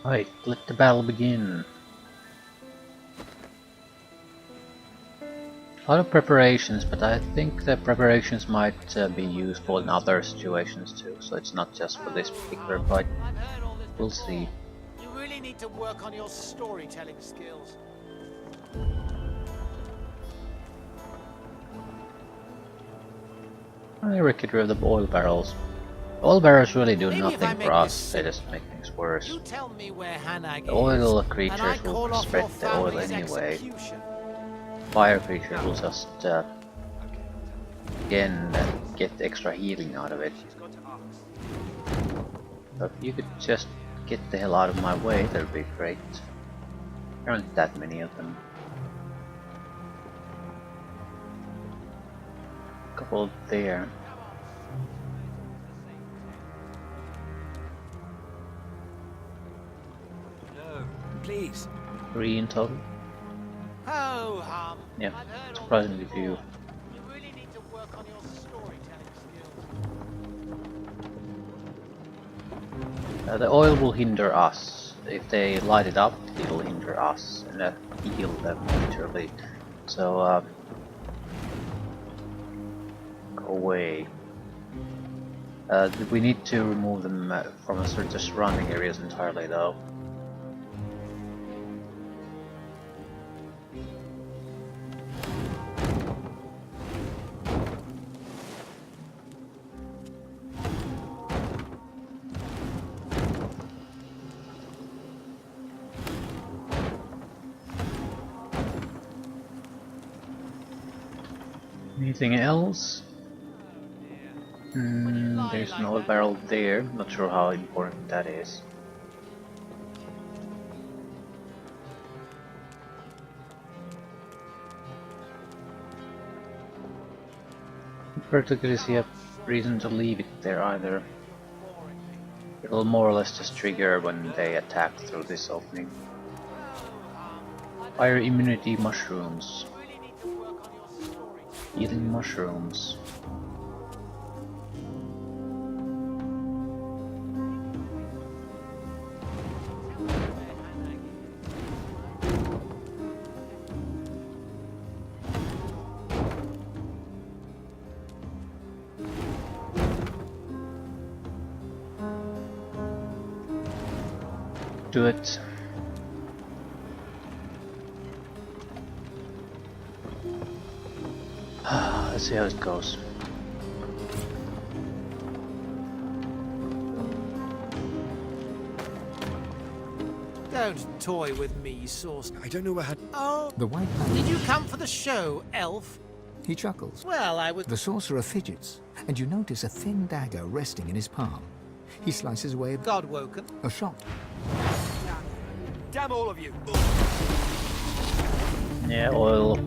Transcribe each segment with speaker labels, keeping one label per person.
Speaker 1: Right, let the battle begin. A lot of preparations, but I think the preparations might be useful in other situations too, so it's not just for this particular fight.
Speaker 2: I've heard all this
Speaker 1: We'll
Speaker 2: before.
Speaker 1: see.
Speaker 2: You really need to work on your storytelling skills.
Speaker 1: I get rid of the oil barrels. Oil barrels really do
Speaker 2: Maybe if I
Speaker 1: nothing for
Speaker 2: make
Speaker 1: us,
Speaker 2: this
Speaker 1: they just make things worse.
Speaker 2: You tell me where Hanag
Speaker 1: The oil
Speaker 2: is, and I
Speaker 1: creatures will
Speaker 2: call off
Speaker 1: spread
Speaker 2: your
Speaker 1: the oil
Speaker 2: family's
Speaker 1: anyway.
Speaker 2: execution.
Speaker 1: Fire creatures will just again get extra healing out of it. But if you could just get the hell out of my way, that would be great. There aren't that many of them. Couple there.
Speaker 3: No, please.
Speaker 1: 3 in total.
Speaker 2: Ho hum.
Speaker 1: Yeah,
Speaker 2: I've heard all this
Speaker 1: surprisingly few.
Speaker 2: before. You really need to work on your storytelling skills.
Speaker 1: The oil will hinder us. If they light it up, it will hinder us and heal them literally. So go away. We need to remove them from the surrounding areas entirely though. Anything else? There's an oil barrel there, not sure how important that is. Don't particularly see a reason to leave it there either. It'll more or less just trigger when they attack through this opening. Fire immunity mushrooms. Healing mushrooms. Do it. Let's see how it goes.
Speaker 2: Don't toy with me, Source.
Speaker 3: I don't know where
Speaker 2: Oh,
Speaker 4: The white man,
Speaker 2: did you come for the show, elf?
Speaker 4: he chuckles.
Speaker 2: Well, I was...
Speaker 4: The sorcerer fidgets, and you notice a thin dagger resting in his palm. He slices away
Speaker 2: Godwoken.
Speaker 4: a shot.
Speaker 3: Damn all of you!
Speaker 1: Yeah, oil.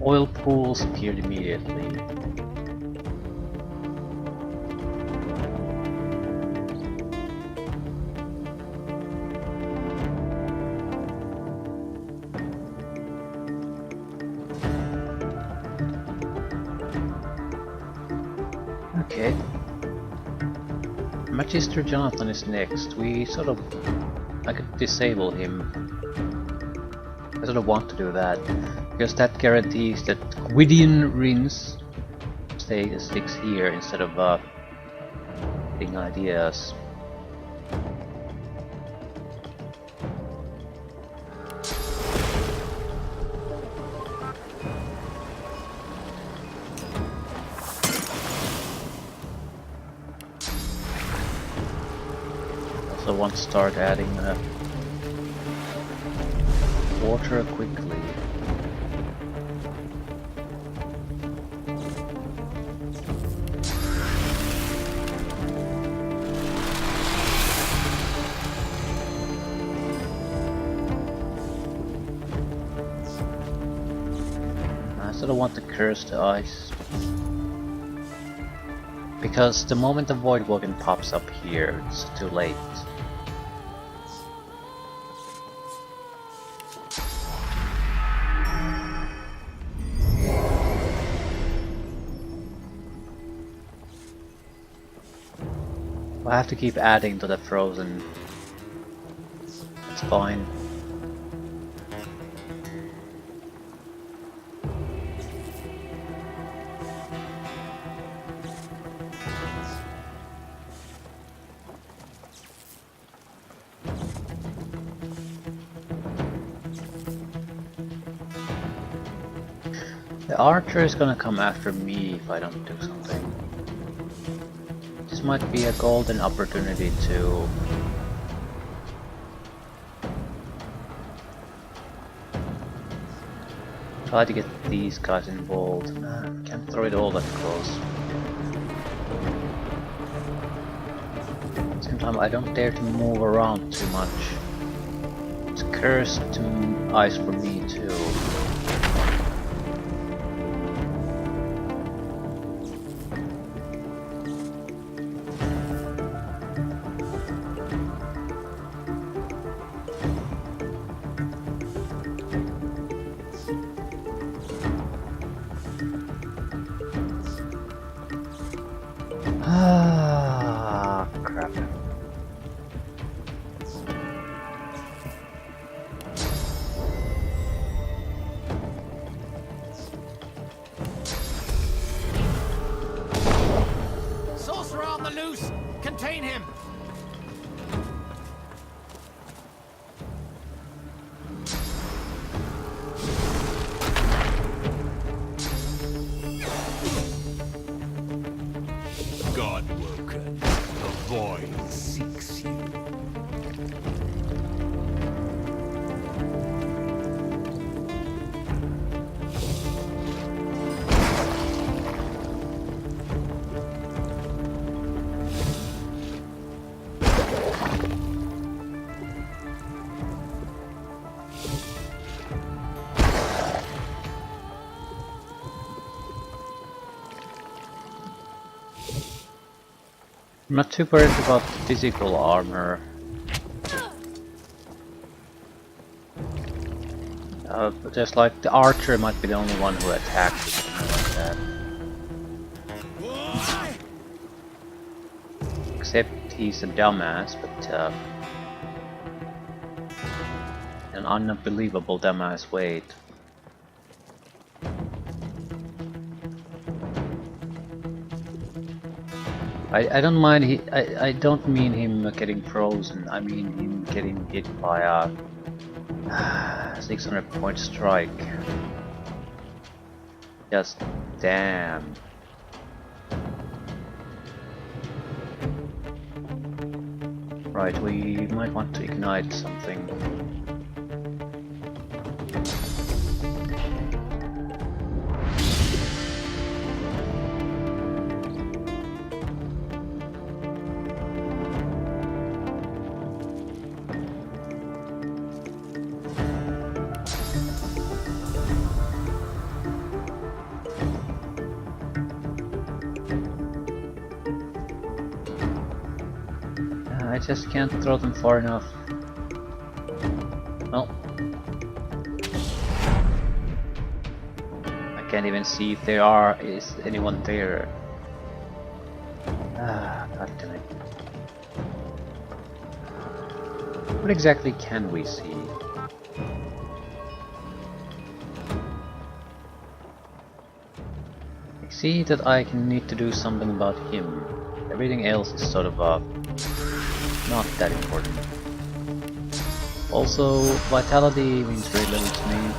Speaker 1: Oil pools appeared immediately. Okay. Magister Jonathan is next. I could disable him. I sort of want to do that, because that guarantees that Gwydian Rince sticks here instead of getting ideas. Also want to start adding water quickly. I sort of want to curse the ice. Because the moment the voidwoken pops up here, it's too late. I have to keep adding to the frozen. It's fine. The archer is gonna come after me if I don't do something. This might be a golden opportunity to try to get these guys involved. Can't throw it all that close. At the same time, I don't dare to move around too much. It's cursed eyes for me too. Ah, crap.
Speaker 2: Sorcerer on the loose! Contain him!
Speaker 3: Godwoken, the void seeks you.
Speaker 1: I'm not too worried about physical armor. But just like the archer might be the only one who attacks or something like that. Except he's a dumbass, but an unbelievable dumbass weight. I don't mind I don't mean him getting frozen, I mean him getting hit by a 600 point strike. Just damn. Right, we might want to ignite something. I just can't throw them far enough. Well, I can't even see if there is anyone there. Ah, god damn it. What exactly can we see? I see that I need to do something about him. Everything else is sort of not that important. Also, vitality means very little to me.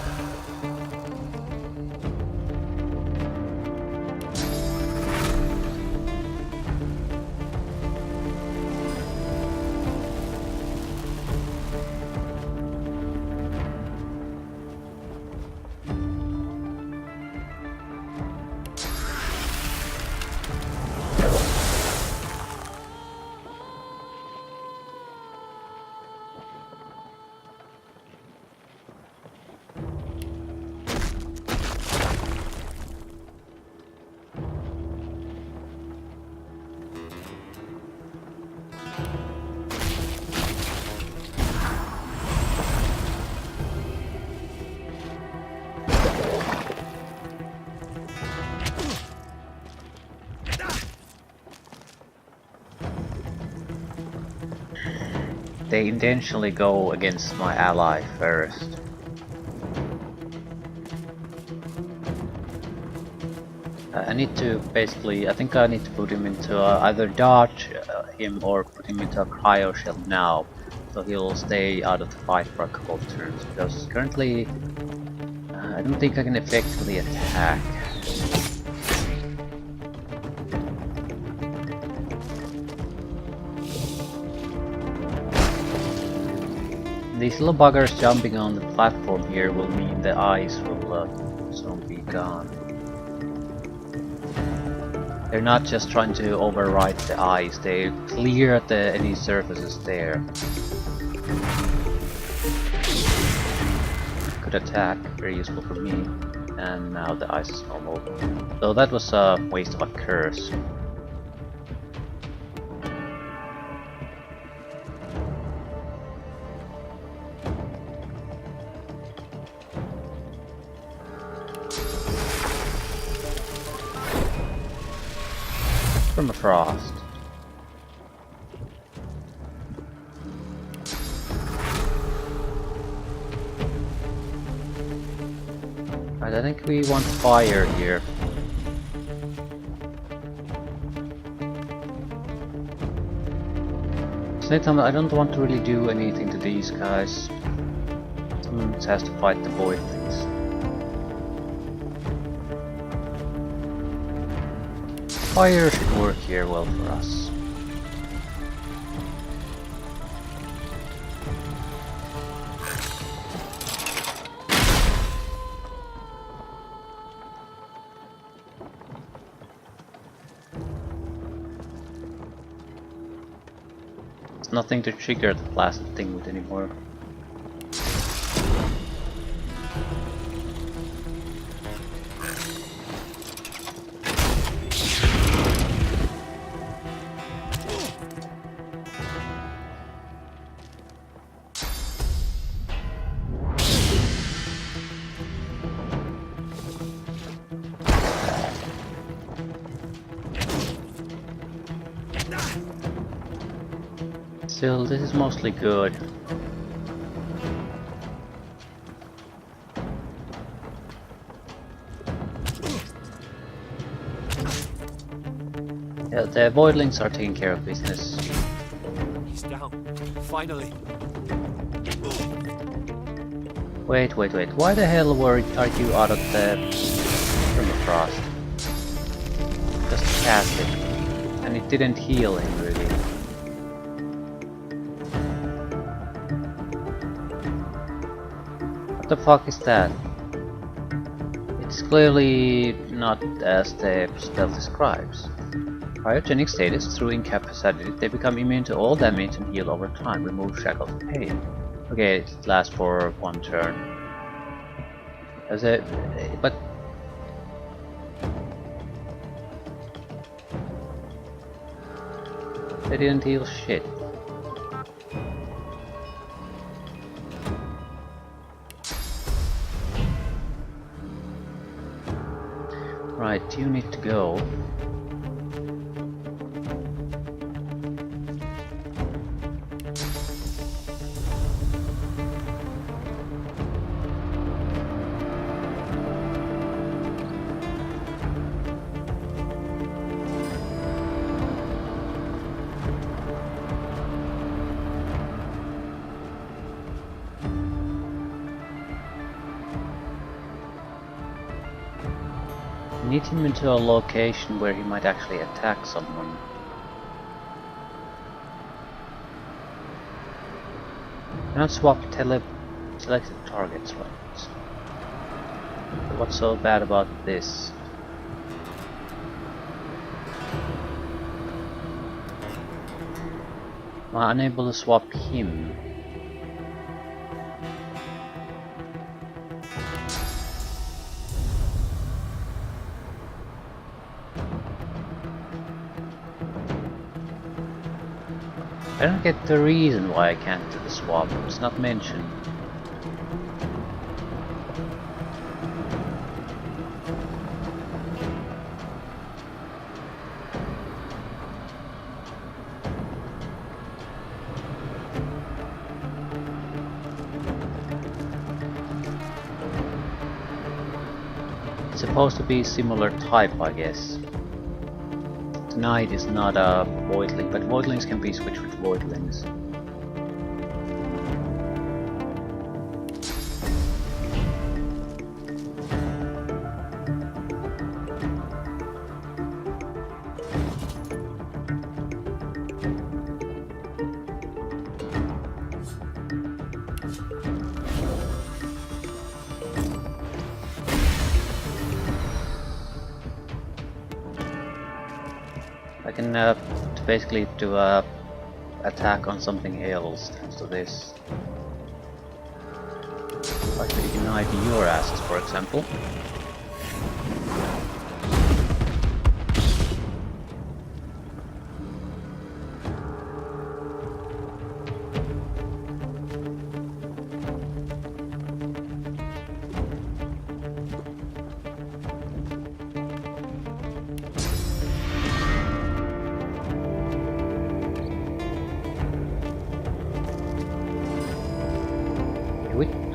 Speaker 1: they intentionally go against my ally first. I need to basically, I think I need to put him into either dodge him or put him into a cryo shell now, so he'll stay out of the fight for a couple of turns, because currently I don't think I can effectively attack. These little buggers jumping on the platform here will mean the ice will soon be gone. They're not just trying to override the ice, they clear any surfaces there. Good attack, very useful for me, and now the ice is normal. So that was a waste of a curse. From a frost. Right, I think we want fire here. Same time, I don't want to really do anything to these guys. Someone has to fight the void things. Fire should work here well for us. There's nothing to trigger the blasted thing with anymore. Still, this is mostly good. Yeah, the voidlings are taking care of business.
Speaker 2: He's down. Finally.
Speaker 1: Wait. Why the hell are you out of the permafrost? Just cast it. And it didn't heal him really. What the fuck is that? It's clearly not as the spell describes. Cryogenic status, through incapacity, they become immune to all damage and heal over time. Remove shackles of pain. Okay, it lasts for one turn. But they didn't heal shit. Right, you need to go. Need him into a location where he might actually attack someone. Cannot swap selected targets, right? What's so bad about this? Am I unable to swap him? I don't get the reason why I can't do the swap, it's not mentioned. It's supposed to be similar type, I guess. The knight is not a voidling, but voidlings can be switched with voidlings. I can basically do a attack on something else thanks to this. Like to ignite your asses, for example.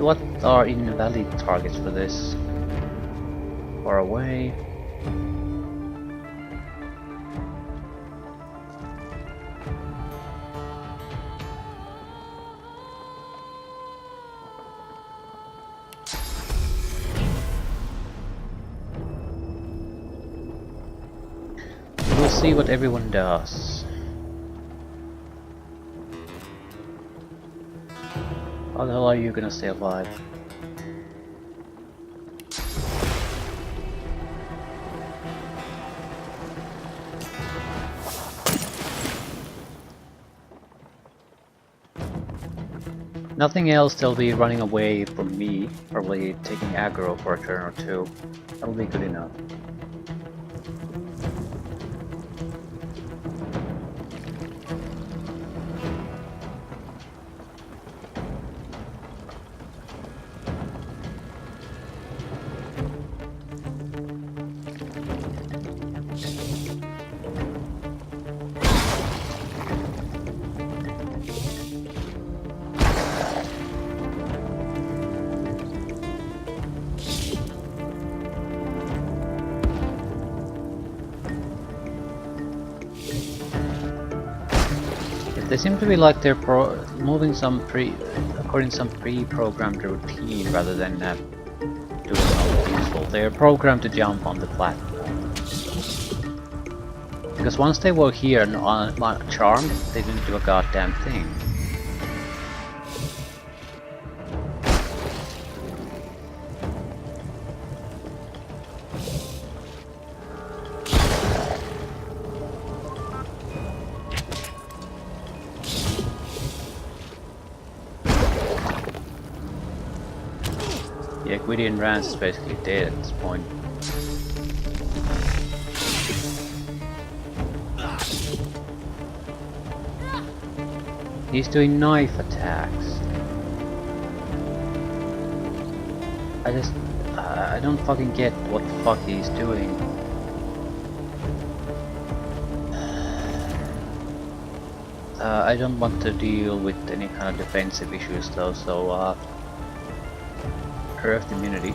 Speaker 1: What are invalid targets for this? Far away. We'll see what everyone does. How the hell are you gonna stay alive? Nothing else, they'll be running away from me, probably taking aggro for a turn or two. That'll be good enough. They seem to be like they're moving according to some pre-programmed routine rather than doing something useful. They're programmed to jump on the platform. Because once they were here and charmed, they didn't do a goddamn thing. Yeah, Gwydian Rince is basically dead at this point. He's doing knife attacks. I don't fucking get what the fuck he's doing. I don't want to deal with any kind of defensive issues though, so Earth immunity.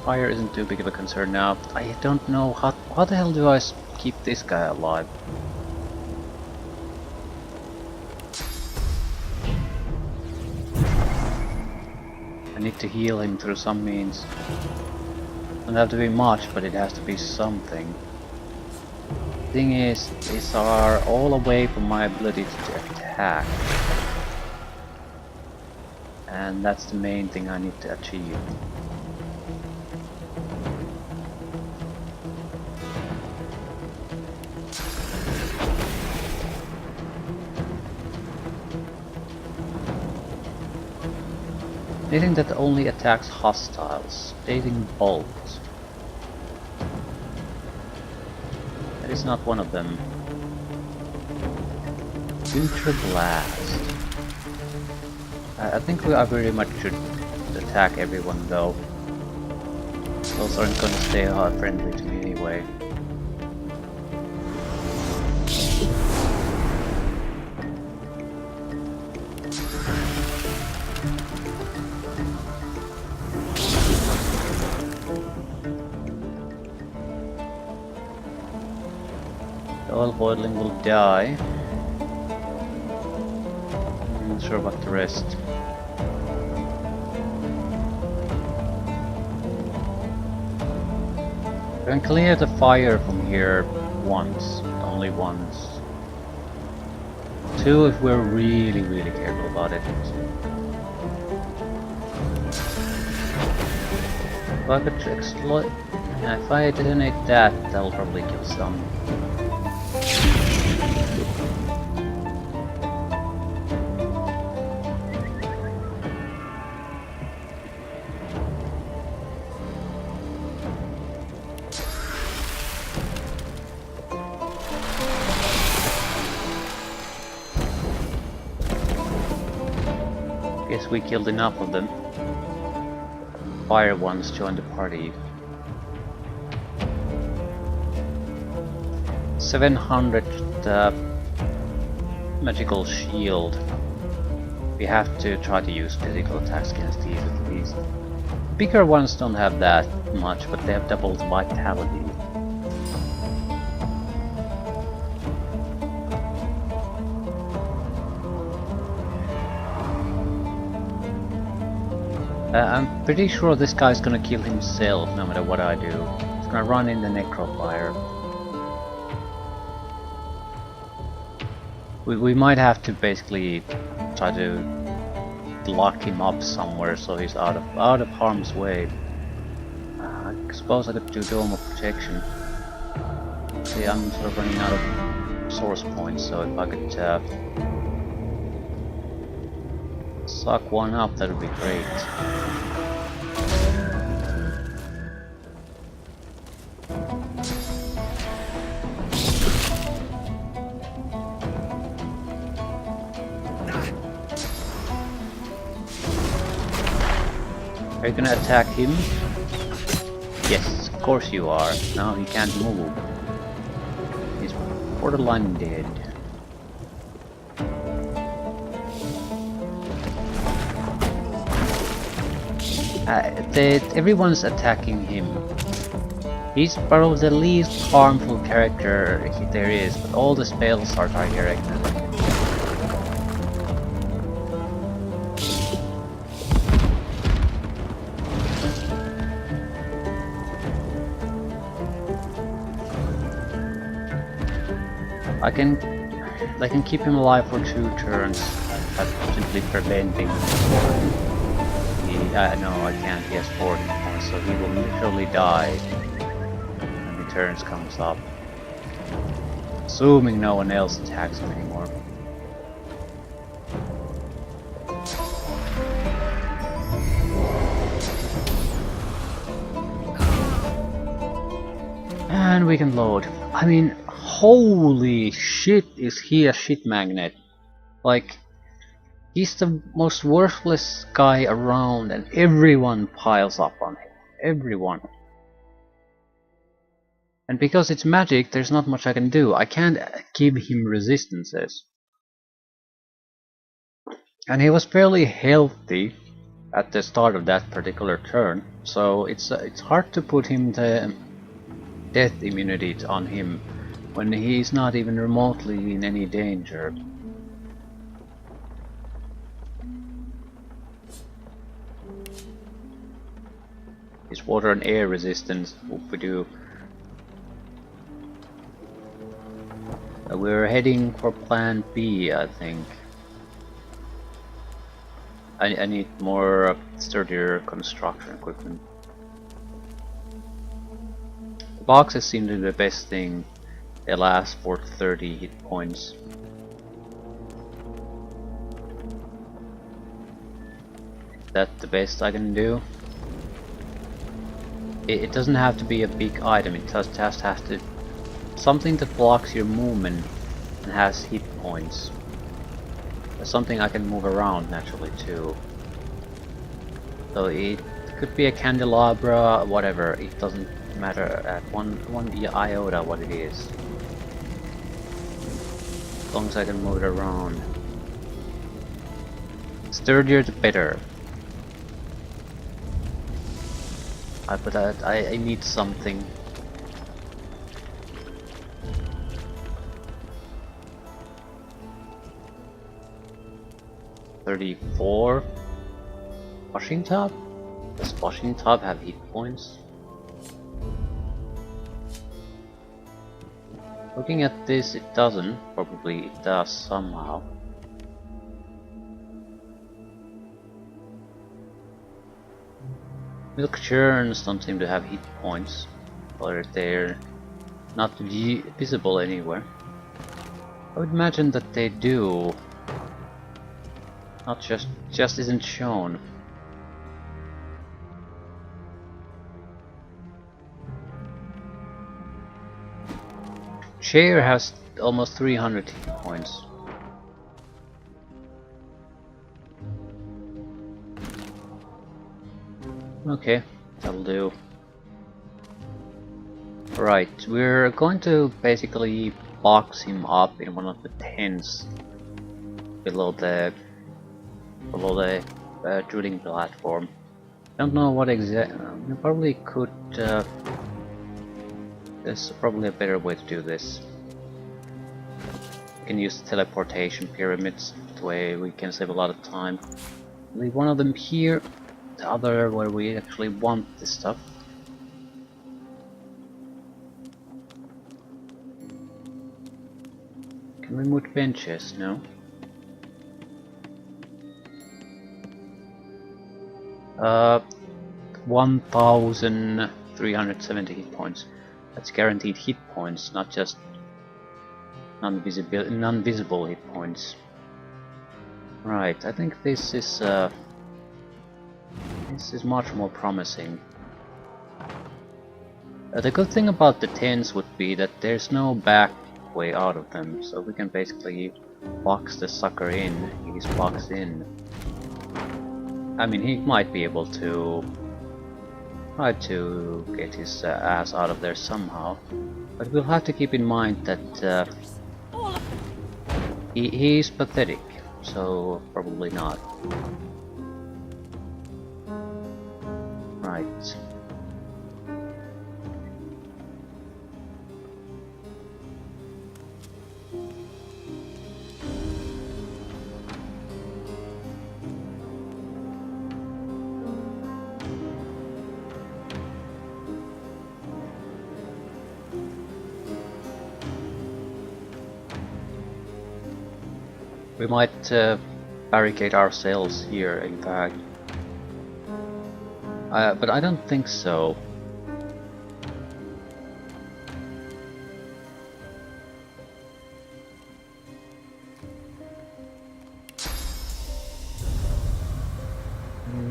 Speaker 1: Fire isn't too big of a concern now. I don't know how the hell do I keep this guy alive? I need to heal him through some means. Doesn't have to be much, but it has to be something. Thing is, these are all away from my ability to attack. And that's the main thing I need to achieve. Anything that only attacks hostiles. Dating bolt. That is not one of them. Ultra blast. I think I very much should attack everyone though. Those aren't gonna stay friendly to me anyway. The oil boiling will die. I'm not sure about the rest. I can clear the fire from here once, only once. 2 if we're really careful about it. If I could exploit... if I detonate that, that'll probably kill some. Guess we killed enough of them. Fire ones joined the party. 700 magical shield. We have to try to use physical attacks against these at least. Bigger ones don't have that much, but they have doubled vitality. I'm pretty sure this guy's gonna kill himself no matter what I do. He's gonna run in the necrofire. We might have to basically try to lock him up somewhere so he's out of harm's way. I suppose I could do Dome of Protection. See, I'm sort of running out of source points, so if I could suck one up, that would be great. Are you gonna attack him? Yes, of course you are. Now he can't move. He's borderline dead. Everyone's attacking him. He's probably the least harmful character there is, but all the spells are directed. I can keep him alive for 2 turns. That's simply preventing. No, I can't. He has 40 points, so he will literally die when the turns comes up. Assuming no one else attacks him anymore. And we can load. I mean, holy shit, is he a shit magnet. Like, he's the most worthless guy around and everyone piles up on him. Everyone. And because it's magic, there's not much I can do. I can't give him resistances. And he was fairly healthy at the start of that particular turn, so it's hard to put him the death immunity on him when he's not even remotely in any danger. His water and air resistance, what we do. We're heading for plan B, I think. I need more sturdier construction equipment. The boxes seem to be the best thing. They last for 30 hit points. That's the best I can do. It doesn't have to be a big item, it just has to something that blocks your movement and has hit points. Something I can move around naturally too. So it could be a candelabra, whatever, it doesn't matter at one iota what it is. As long as I can move it around. Sturdier the better. But I need something. 34. Washing Top? Does Washing Top have hit points? Looking at this, it doesn't. Probably it does somehow. Milk churns don't seem to have hit points, or they're not visible anywhere. I would imagine that they do. Not just isn't shown. Share has almost 300 hit points. Okay, that'll do. Right, we're going to basically box him up in one of the tents below the drilling platform. Don't know what exact. We probably could. There's probably a better way to do this. We can use teleportation pyramids. That way we can save a lot of time. Leave one of them here, the other where we actually want this stuff. Can we move benches? No. 1,370 hit points. That's guaranteed hit points, not just non-visible hit points. Right, I think this is much more promising. The good thing about the tents would be that there's no back way out of them, so we can basically box the sucker in. He's boxed in. I mean, he might be able to try to get his ass out of there somehow, but we'll have to keep in mind that he's pathetic, so probably not. Right. We might barricade ourselves here, in fact. But I don't think so.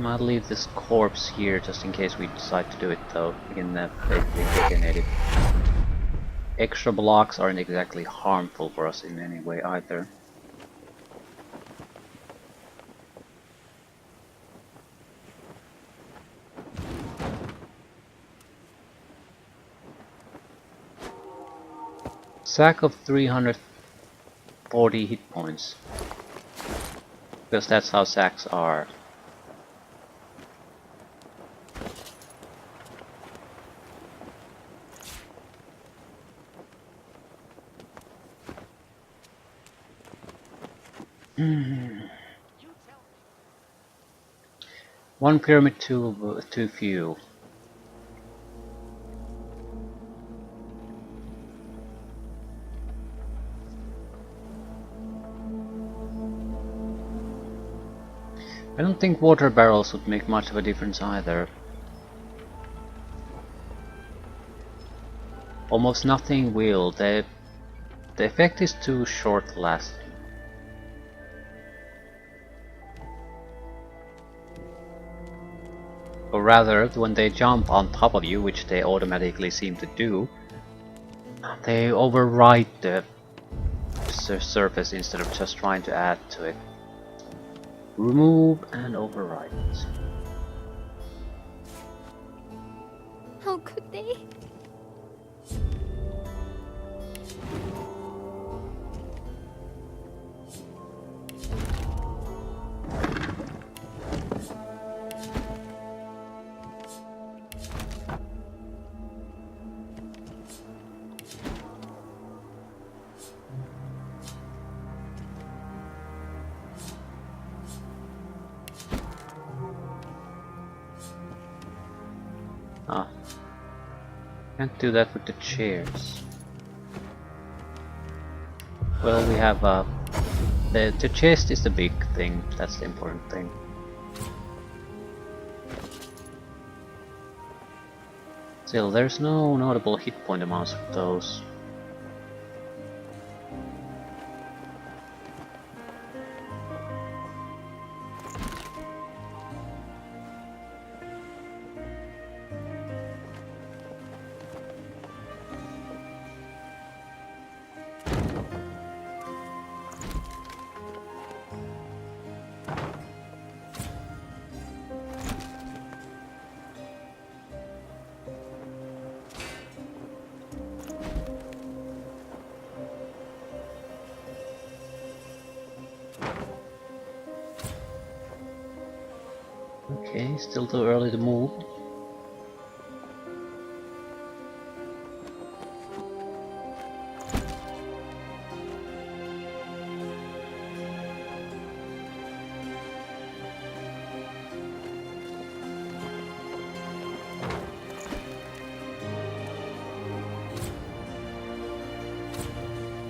Speaker 1: I'll leave this corpse here just in case we decide to do it, though. We can basically detonate it. Extra blocks aren't exactly harmful for us in any way either. Sack of 340 hit points. Because that's how sacks are. One pyramid too few. I don't think water barrels would make much of a difference either. Almost nothing will. The effect is too short lasting. Or rather, when they jump on top of you, which they automatically seem to do, they override the surface instead of just trying to add to it. Remove and override.
Speaker 5: How could they?
Speaker 1: Can't do that with the chairs. Well, we have the chest is the big thing. That's the important thing. Still, there's no notable hit point amounts with those. Okay, still too early to move.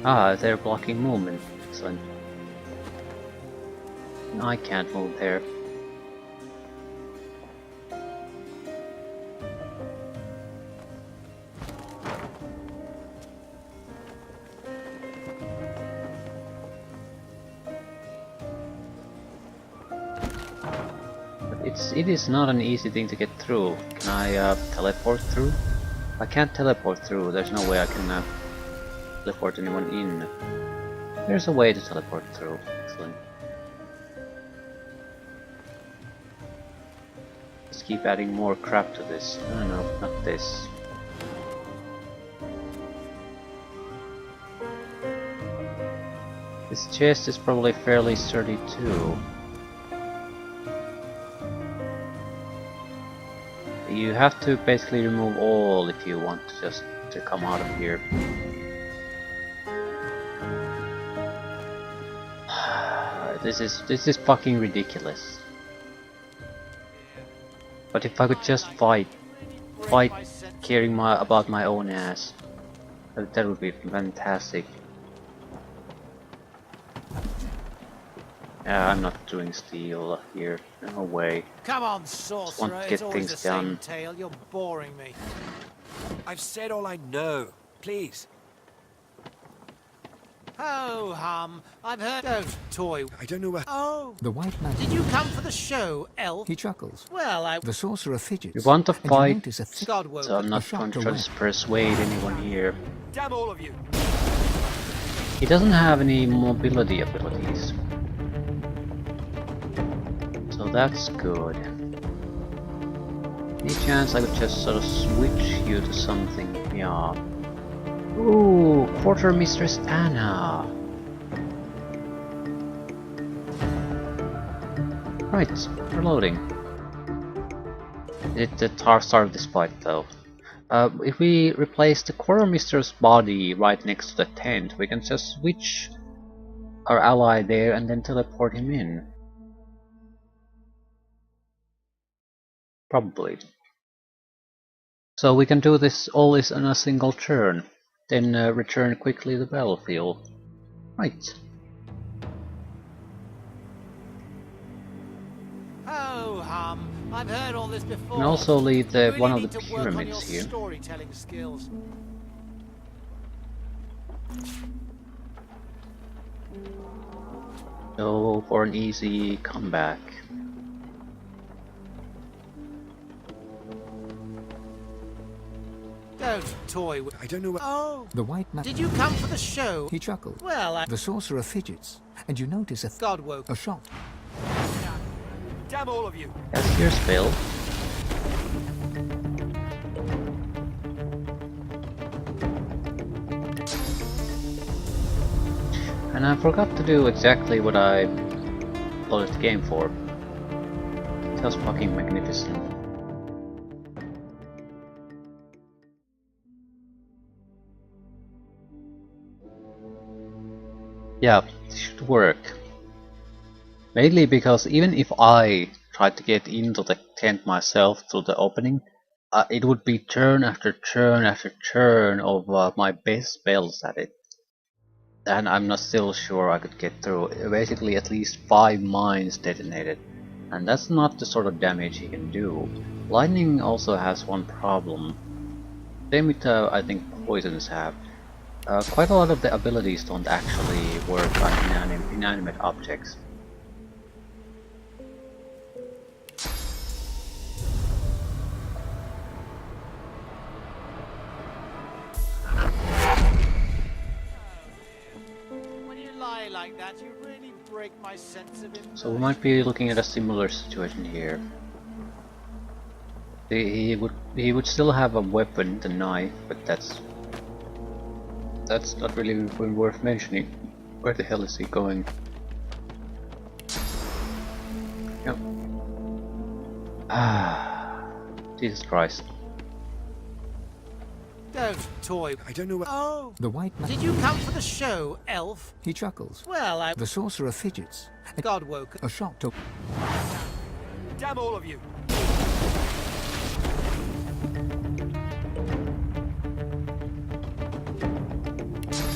Speaker 1: Ah, they're blocking movement. Excellent. I can't move there. It is not an easy thing to get through. Can I teleport through? I can't teleport through. There's no way I can teleport anyone in. There's a way to teleport through. Excellent. Let's keep adding more crap to this. No, not this. This chest is probably fairly sturdy too. You have to basically remove all if you want to just to come out of here. This is fucking ridiculous. But if I could just fight caring about my own ass, that would be fantastic. I'm not doing steel here. No way.
Speaker 2: Come on, sorcerer.
Speaker 1: Want to get
Speaker 2: it's always
Speaker 1: things
Speaker 2: the same
Speaker 1: done.
Speaker 2: tale. You're boring me.
Speaker 3: I've said all I know. Please.
Speaker 2: Oh, hum. I've heard. Don't toy.
Speaker 3: I don't know what.
Speaker 2: Oh,
Speaker 4: The white man.
Speaker 2: did you come for the show, elf?
Speaker 4: He chuckles.
Speaker 2: Well, I.
Speaker 4: The sorcerer fidgets.
Speaker 1: We want to
Speaker 4: and you
Speaker 1: fight,
Speaker 4: notice a thick
Speaker 2: God woke.
Speaker 1: so I'm not going to try to persuade anyone here.
Speaker 3: Damn all of you.
Speaker 1: He doesn't have any mobility abilities. So that's good. Any chance I could just sort of switch you to something? Yeah. Ooh, Quartermistress Anna. Right, reloading. It the start of this fight though. If we replace the Quartermistress body right next to the tent, we can just switch our ally there and then teleport him in. Probably. So we can do all this on a single turn, then return quickly to the battlefield. Right.
Speaker 2: Oh, hum. I've heard all this before.
Speaker 1: And also leave
Speaker 2: You
Speaker 1: the
Speaker 2: really
Speaker 1: one of
Speaker 2: need
Speaker 1: the
Speaker 2: to work on
Speaker 1: pyramids
Speaker 2: your
Speaker 1: here.
Speaker 2: storytelling skills.
Speaker 1: So for an easy comeback.
Speaker 2: Don't toy with.
Speaker 3: I don't know what.
Speaker 2: Oh,
Speaker 4: The white man.
Speaker 2: did you come for the show?
Speaker 4: He chuckles.
Speaker 2: Well, I.
Speaker 4: The sorcerer fidgets, and you notice
Speaker 2: God woke.
Speaker 4: a shot.
Speaker 3: Damn all of you.
Speaker 1: Yes, here's Phil. And I forgot to do exactly what I loaded the game for. That was fucking magnificent. Yeah, it should work. Mainly because even if I tried to get into the tent myself through the opening, it would be turn after turn after turn of my best spells at it. And I'm not still sure I could get through. Basically at least 5 mines detonated. And that's not the sort of damage he can do. Lightning also has one problem. Same with I think poisons have. Quite a lot of the abilities don't actually work on inanimate objects.
Speaker 2: When you lie like that, you really break my sense of immersion.
Speaker 1: So we might be looking at a similar situation here. He would still have a weapon, the knife, but that's not really worth mentioning. Where the hell is he going? Yep. Ah, Jesus Christ.
Speaker 2: Don't toy.
Speaker 3: I don't know where.
Speaker 2: Oh,
Speaker 4: The white man.
Speaker 2: did you come for the show, elf?
Speaker 4: He chuckles.
Speaker 2: Well, I
Speaker 4: The sorcerer fidgets.
Speaker 2: Godwoken.
Speaker 4: A shock to
Speaker 3: Damn all of you!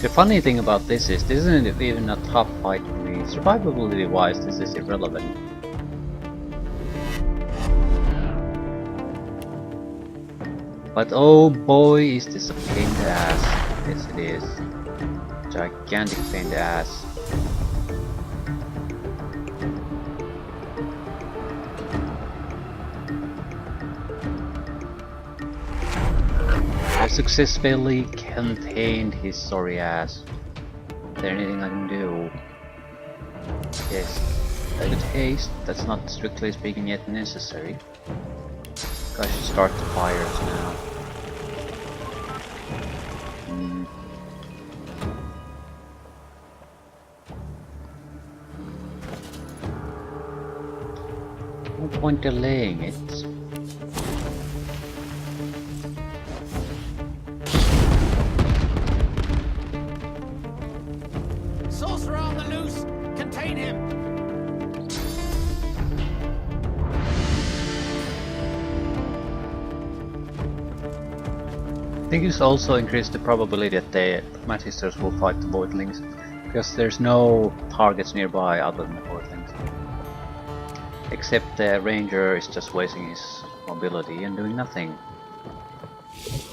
Speaker 1: The funny thing about this isn't even a tough fight for me. Survivability wise, this is irrelevant. But oh boy, is this a pain in the ass. Yes it is. Gigantic pain in the ass. I successfully contained his sorry ass. Is there anything I can do? Yes. I could haste, that's not strictly speaking yet necessary. I should start the fires now. No point delaying it.
Speaker 2: Sorcerer on the loose! Contain him!
Speaker 1: I think this also increased the probability that the Magisters will fight the voidlings, because there's no targets nearby other than the voidlings. Except the ranger is just wasting his mobility and doing nothing.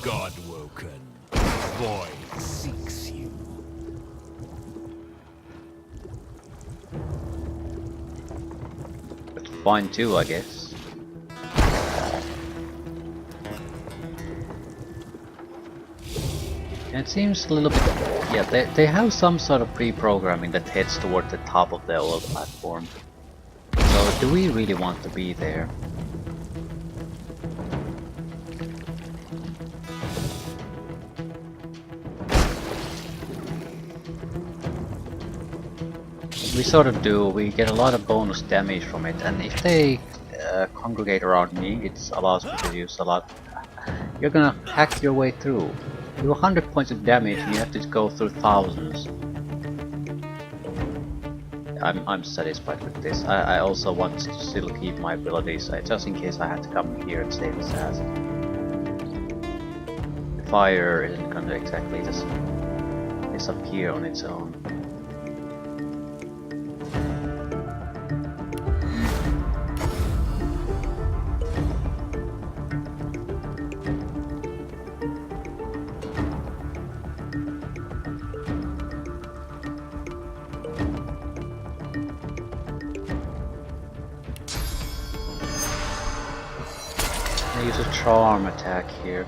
Speaker 3: Godwoken. Void seeks you.
Speaker 1: But fine too, I guess. And it seems a little bit... yeah, they have some sort of pre-programming that heads toward the top of the oil platform. So do we really want to be there? We sort of do, we get a lot of bonus damage from it, and if they congregate around me, it allows me to use a lot. You're gonna hack your way through. You do 100 points of damage and you have to go through thousands. I'm satisfied with this. I also want to still keep my abilities, just in case I had to come here and save his ass. The fire isn't gonna exactly just disappear on its own. I use a charm attack here.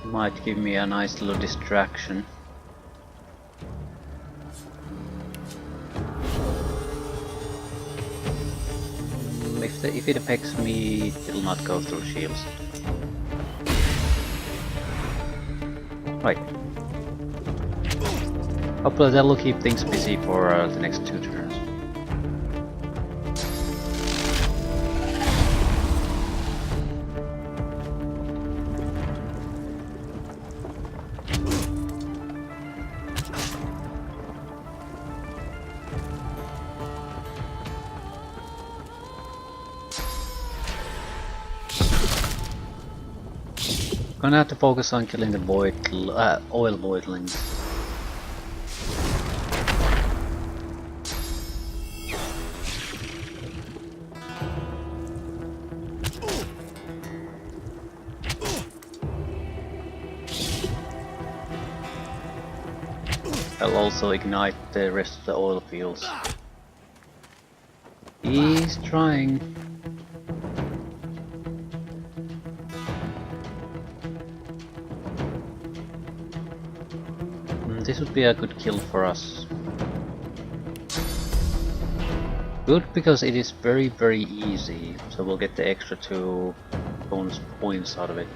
Speaker 1: Might give me a nice little distraction. If it affects me, it'll not go through shields. Right. Hopefully that'll keep things busy for the next 2 turns. Gonna have to focus on killing the oil voidlings. I'll also ignite the rest of the oil fields. He's trying. This would be a good kill for us. Good, because it is very easy, so we'll get the extra 2 bonus points out of it.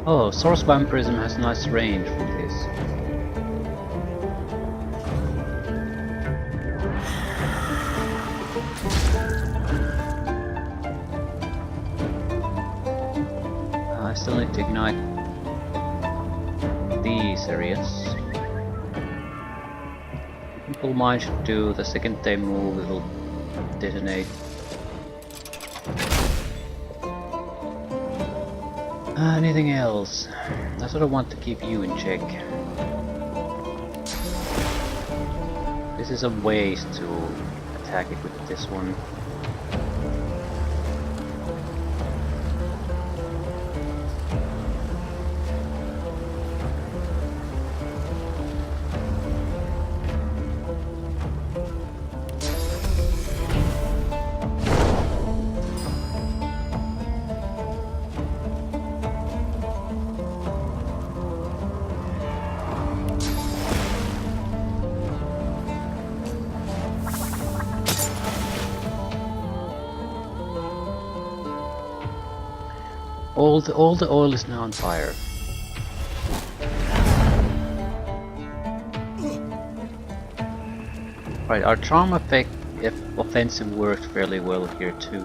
Speaker 1: Oh, Source Vampirism has nice range with this. I still need to ignite these areas. People might should do the second they move, it'll detonate. Anything else? I sort of want to keep you in check. This is a waste to attack it with this one. All the oil is now on fire. Right, our charm effect, if offensive, worked fairly well here too.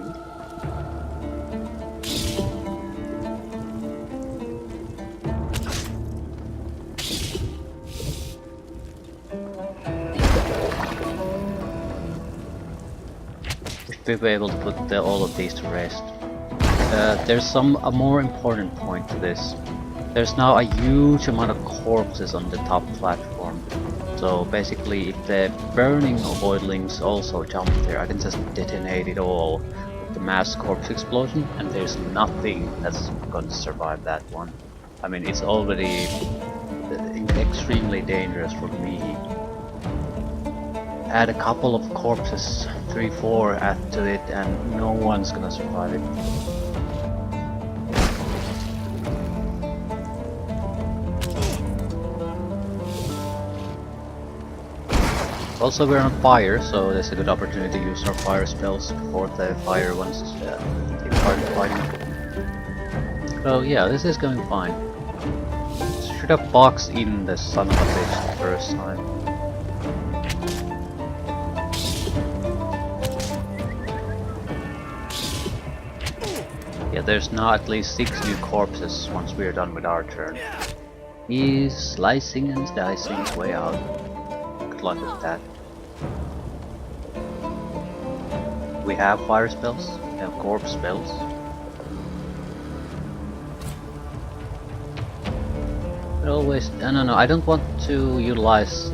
Speaker 1: We should be able to put all of these to rest. There's a more important point to this. There's now a huge amount of corpses on the top platform. So basically, if the burning voidlings also jump there, I can just detonate it all with the mass corpse explosion, and there's nothing that's going to survive that one. I mean, it's already extremely dangerous for me. Add a couple of corpses, 3-4, add to it, and no one's gonna survive it. Also, we're on fire, so there's a good opportunity to use our fire spells before the fire ones take part in fighting. So yeah, this is going fine. Should have boxed in the son of a bitch the first time. Yeah, there's now at least 6 new corpses once we're done with our turn. He's slicing and dicing his way out. Good luck with that. We have fire spells, we have corpse spells. But always, no, I don't want to utilize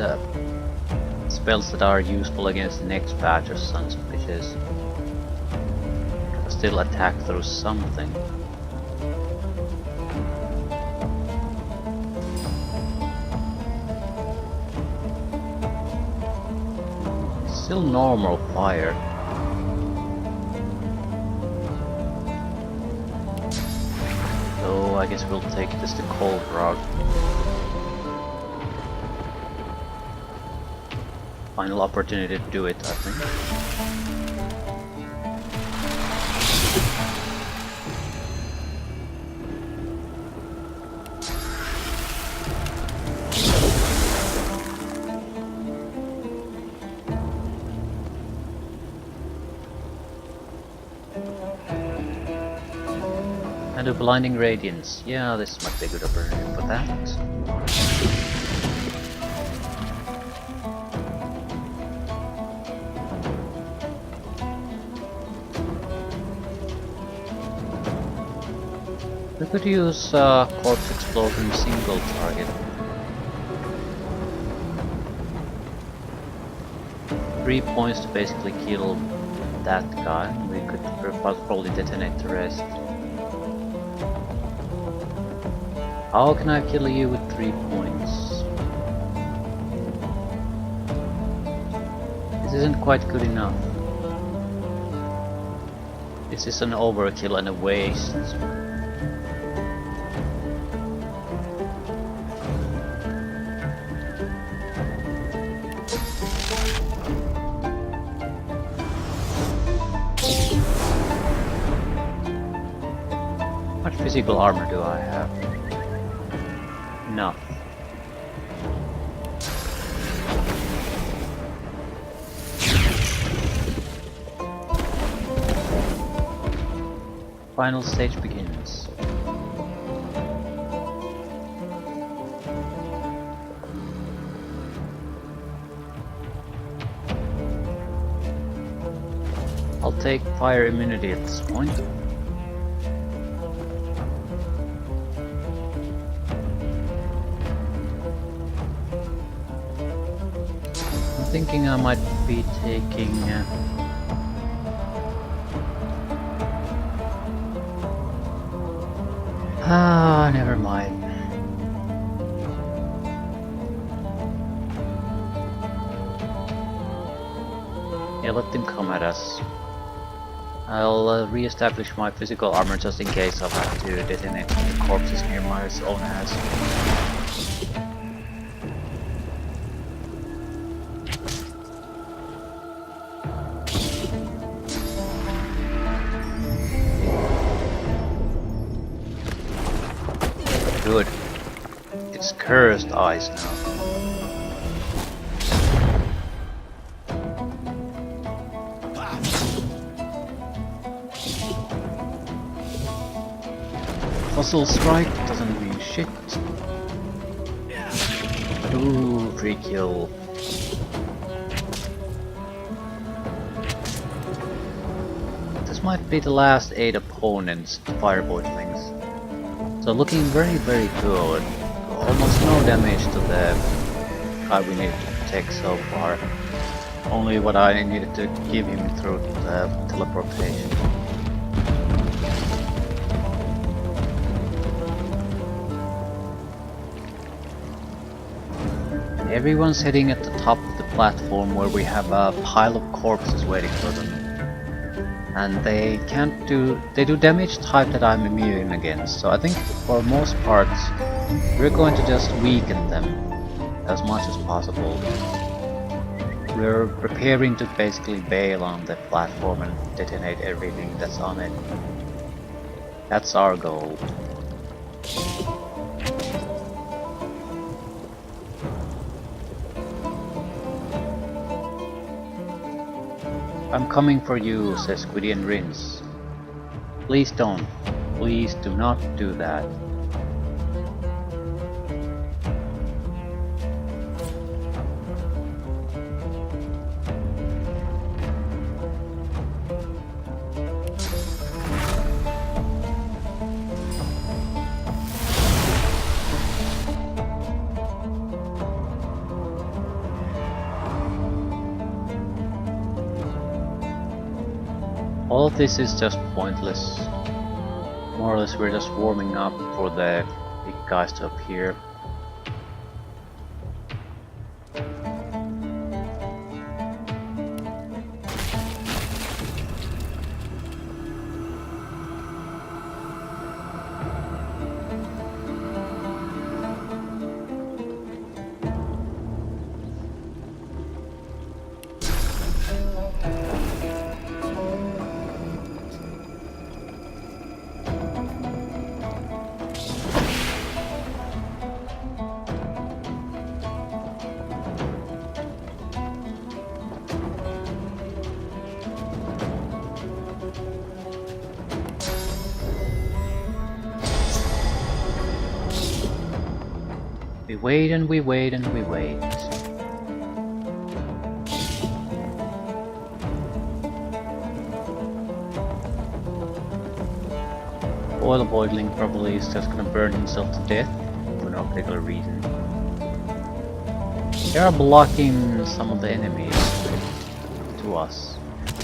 Speaker 1: spells that are useful against the next batch of sons of bitches. Because still attack through something. Still normal fire. So I guess we'll take this the cold route. Final opportunity to do it, I think. And a blinding radiance. Yeah, this might be a good opportunity for that. We could use corpse explosion single target. 3 points to basically kill that guy. We could probably detonate the rest. How can I kill you with 3 points? This isn't quite good enough. This is an overkill and a waste. What physical armor do I have? Enough. Final stage begins. I'll take fire immunity at this point. Thinking I might be taking never mind. Yeah, let them come at us. I'll re-establish my physical armor just in case I'll have to detonate the corpses near my own ass. Good. It's cursed eyes now. Fossil strike doesn't mean shit. Ooh, free kill. This might be the last 8 opponents, the fireboardlings. So looking very good. Almost no damage to the guy we needed to protect so far. Only what I needed to give him through the teleportation. Everyone's heading at the top of the platform where we have a pile of corpses waiting for them. And they do damage type that I'm immune against, so I think for most parts we're going to just weaken them as much as possible. We're preparing to basically bail on the platform and detonate everything that's on it. That's our goal. I'm coming for you, says Gwydian Rince. Please don't. Please do not do that. All of this is just pointless. More or less we're just warming up for the big guys to appear. We wait and we wait and we wait. Oil boiling probably is just gonna burn himself to death for no particular reason. They are blocking some of the enemies to us.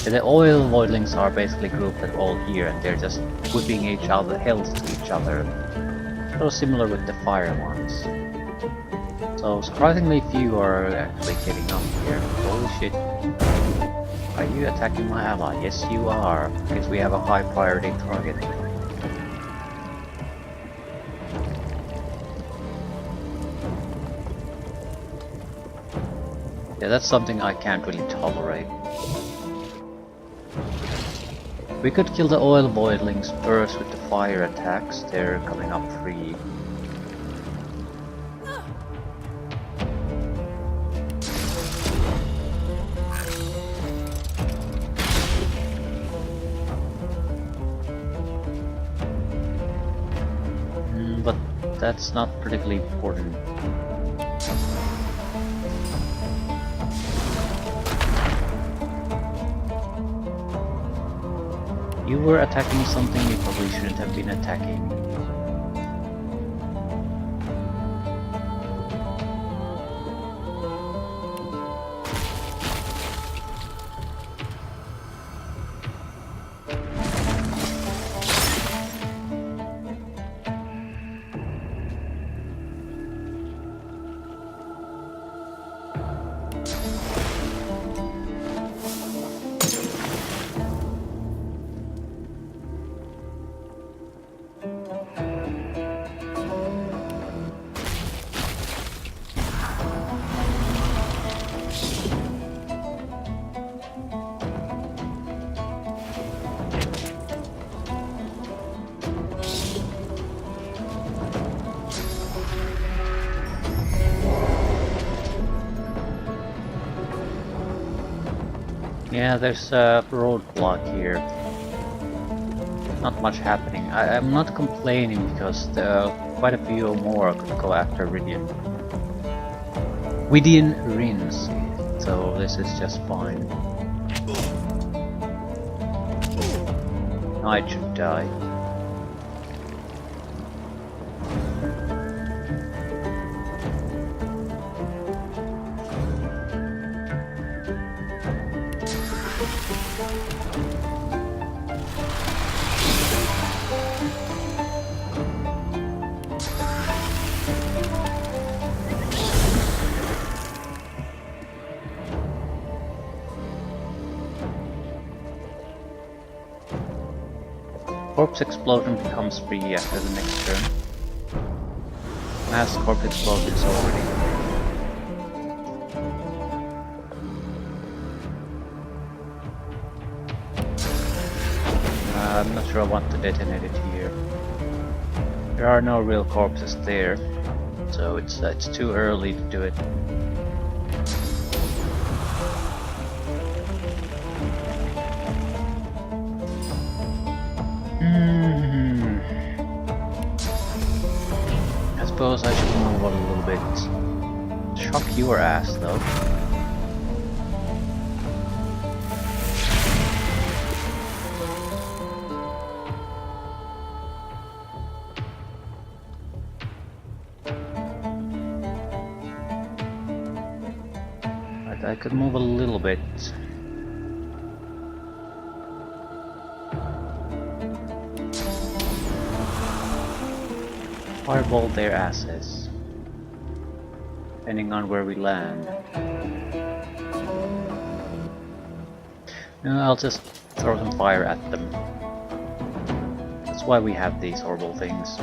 Speaker 1: And the oil voidlings are basically grouped all here and they're just whipping each other health to each other. Sort of similar with the fire ones. So surprisingly few are actually getting up here. Holy shit. Are you attacking my ally? Yes you are, because we have a high priority target. Yeah, that's something I can't really tolerate. We could kill the oil voidlings first with the fire attacks, they're coming up free. But that's not particularly important. You were attacking something you probably shouldn't have been attacking. Yeah, there's a roadblock here. Not much happening. I'm not complaining because quite a few more could go after Gwydian Rince, so this is just fine. I should die. Corpse explosion becomes free after the next turn. Mass corpse explosions already. I'm not sure I want to detonate it here. There are no real corpses there, so it's too early to do it. I suppose I should move on a little bit. Shock your ass though. I could move a little bit. fireball their asses, depending on where we land. No, I'll just throw some fire at them. That's why we have these horrible things.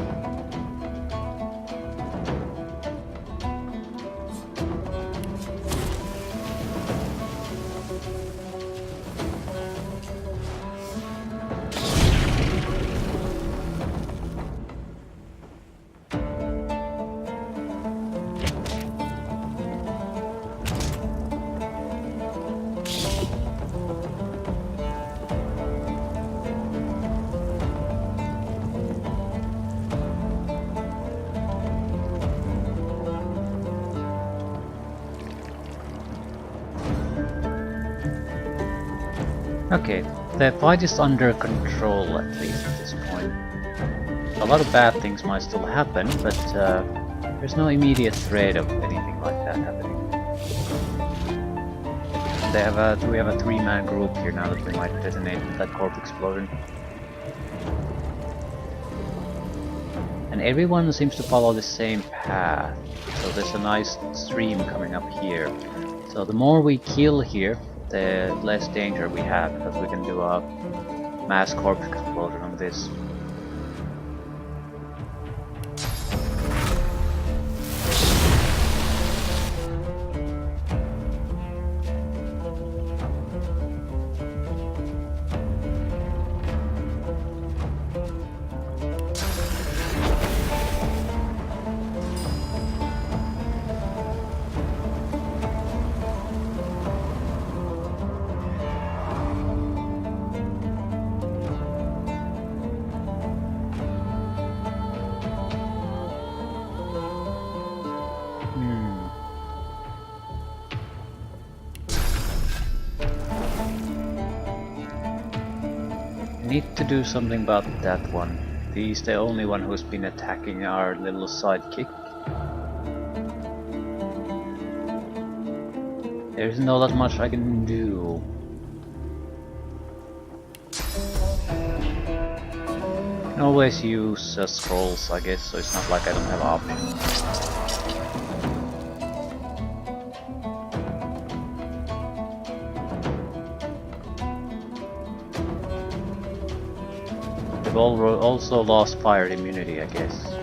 Speaker 1: Okay, the fight is under control at least at this point. A lot of bad things might still happen, but there's no immediate threat of anything like that happening. We have a 3-man group here now that we might detonate with that corpse explosion. And everyone seems to follow the same path, so there's a nice stream coming up here. So the more we kill here, the less danger we have, because we can do a mass corpse explosion on this. Need to do something about that one. He's the only one who's been attacking our little sidekick. There isn't all that much I can do. I can always use scrolls, I guess, so it's not like I don't have options. We've also lost fire immunity, I guess.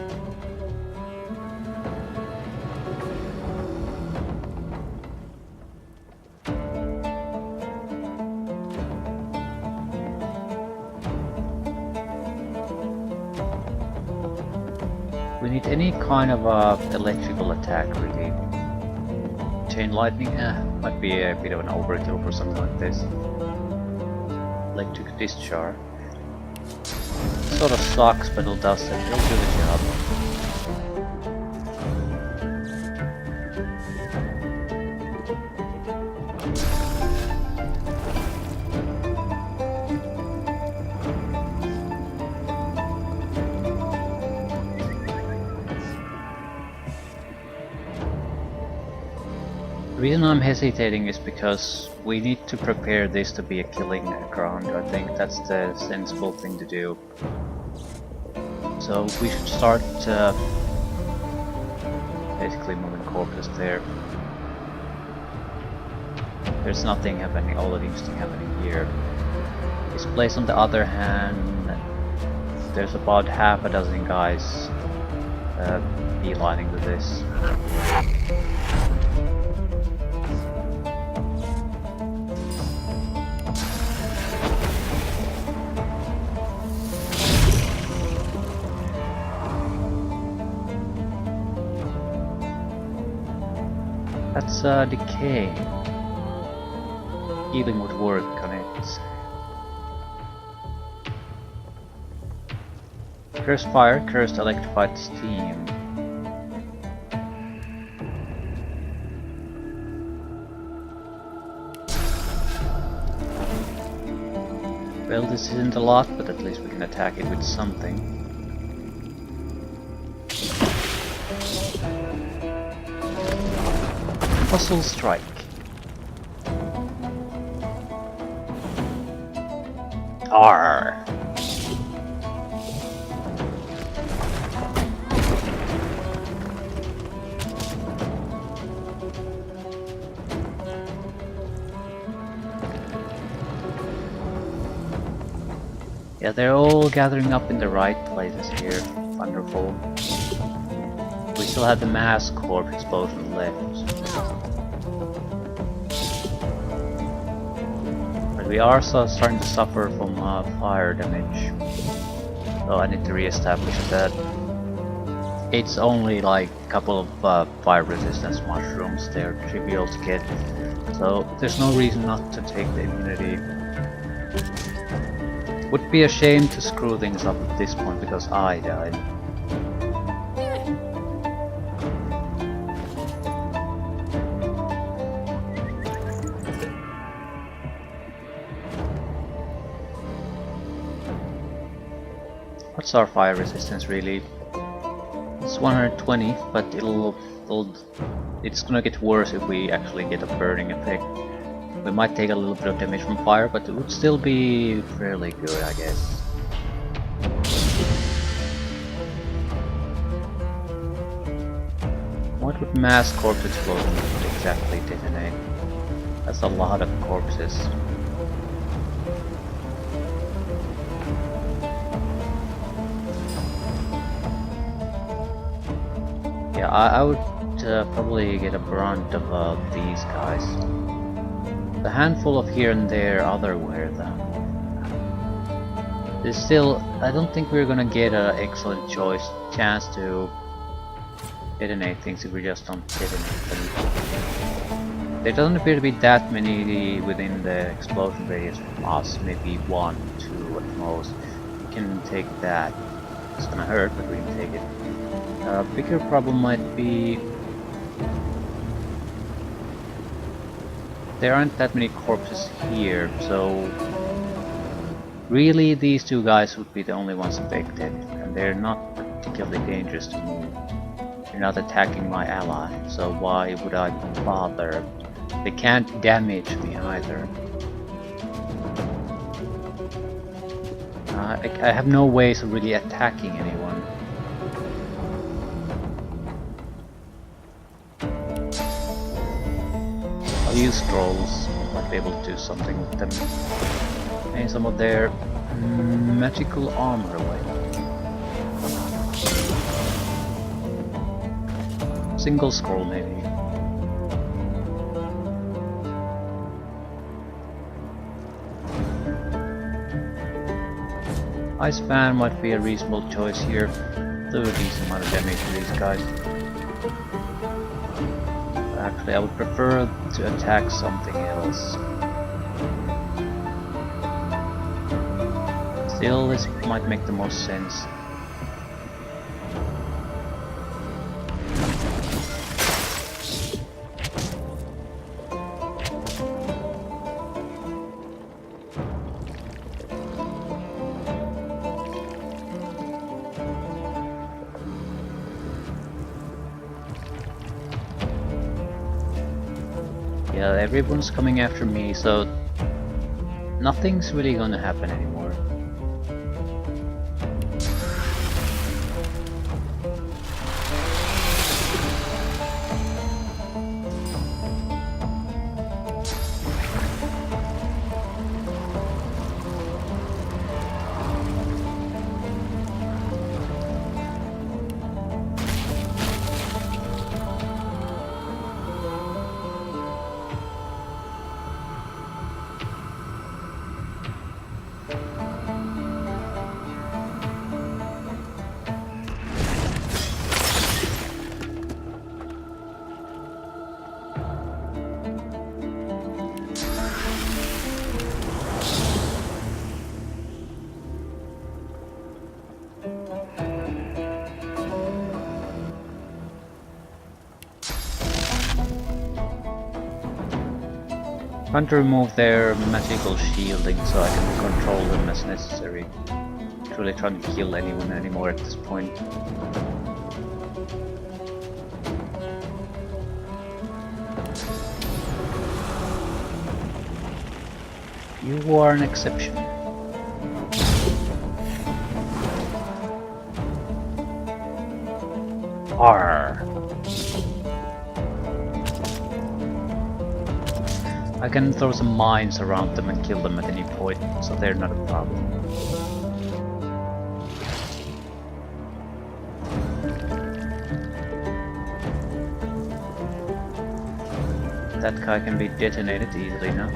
Speaker 1: We need any kind of electrical attack, really. Chain lightning, might be a bit of an overkill for something like this. Electric discharge. Sort of sucks, but it'll do the job. The reason I'm hesitating is because we need to prepare this to be a killing ground. I think that's the sensible thing to do. So we should start basically moving corpses there. There's nothing happening, all that interesting happening here. This place on the other hand, there's about half a dozen guys beelining to this. That's decay. Healing would work on it. Cursed fire, cursed electrified steam. Well, this isn't a lot, but at least we can attack it with something. Fossil strike. Arr. Yeah, they're all gathering up in the right places here. Wonderful. We still have the mass corp explosion left. But we are starting to suffer from fire damage. So I need to re-establish that. It's only like a couple of fire resistance mushrooms, they're trivial to get. So there's no reason not to take the immunity. Would be a shame to screw things up at this point because I died. What's our fire resistance really? It's 120, but it's gonna get worse if we actually get a burning effect. We might take a little bit of damage from fire, but it would still be fairly good, I guess. What would mass corpse explosion exactly detonate? That's a lot of corpses. Yeah, I would probably get a brunt of these guys. A handful of here and there otherwhere though. There's still, I don't think we're gonna get an excellent chance to detonate things if we just don't detonate them. There doesn't appear to be that many within the explosion radius from us, maybe 1, 2 at most. We can take that. It's gonna hurt, but we can take it. Bigger problem might be there aren't that many corpses here, so really these two guys would be the only ones affected, and they're not particularly dangerous to me. They're not attacking my ally, so why would I bother? They can't damage me either. I have no ways of really attacking anyone. I'll use trolls, might be able to do something with them. Maybe some of their magical armor away. Single scroll maybe. Ice Fan might be a reasonable choice here. Do a decent amount of damage to these guys. Actually, I would prefer to attack something else. Still, this might make the most sense. Yeah, everyone's coming after me, so nothing's really gonna happen anymore. Trying to remove their magical shielding so I can control them as necessary. Not really trying to kill anyone anymore at this point. You are an exception. Arr. I can throw some mines around them and kill them at any point, so they're not a problem. That guy can be detonated easily now.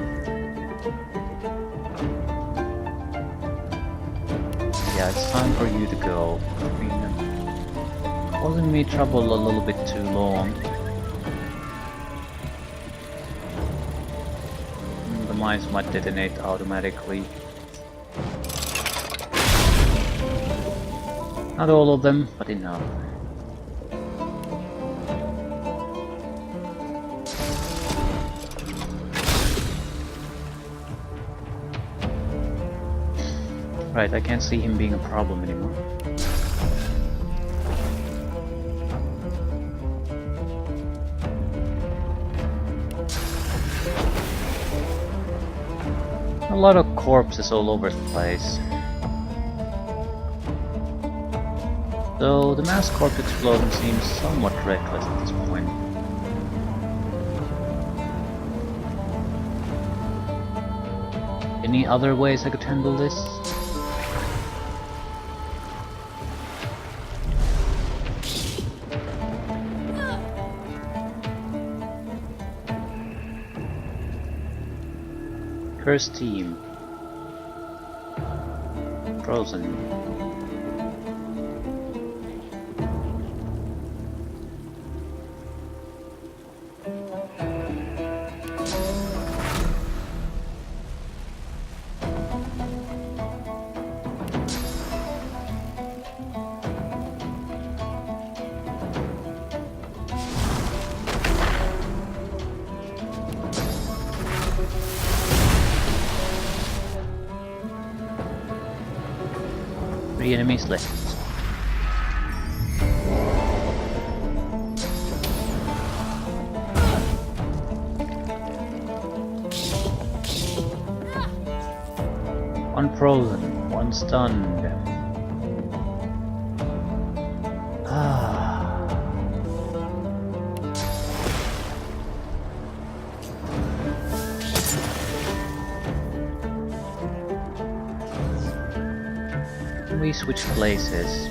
Speaker 1: Yeah, it's time for you to go. It's been causing me trouble a little bit too long. The mines might detonate automatically. Not all of them, but enough. Right, I can't see him being a problem anymore. A lot of corpses all over the place. Though the mass corpse explosion seems somewhat reckless at this point. Any other ways I could handle this? First team. Frozen. Three enemies left. One frozen, one stunned. We switch places.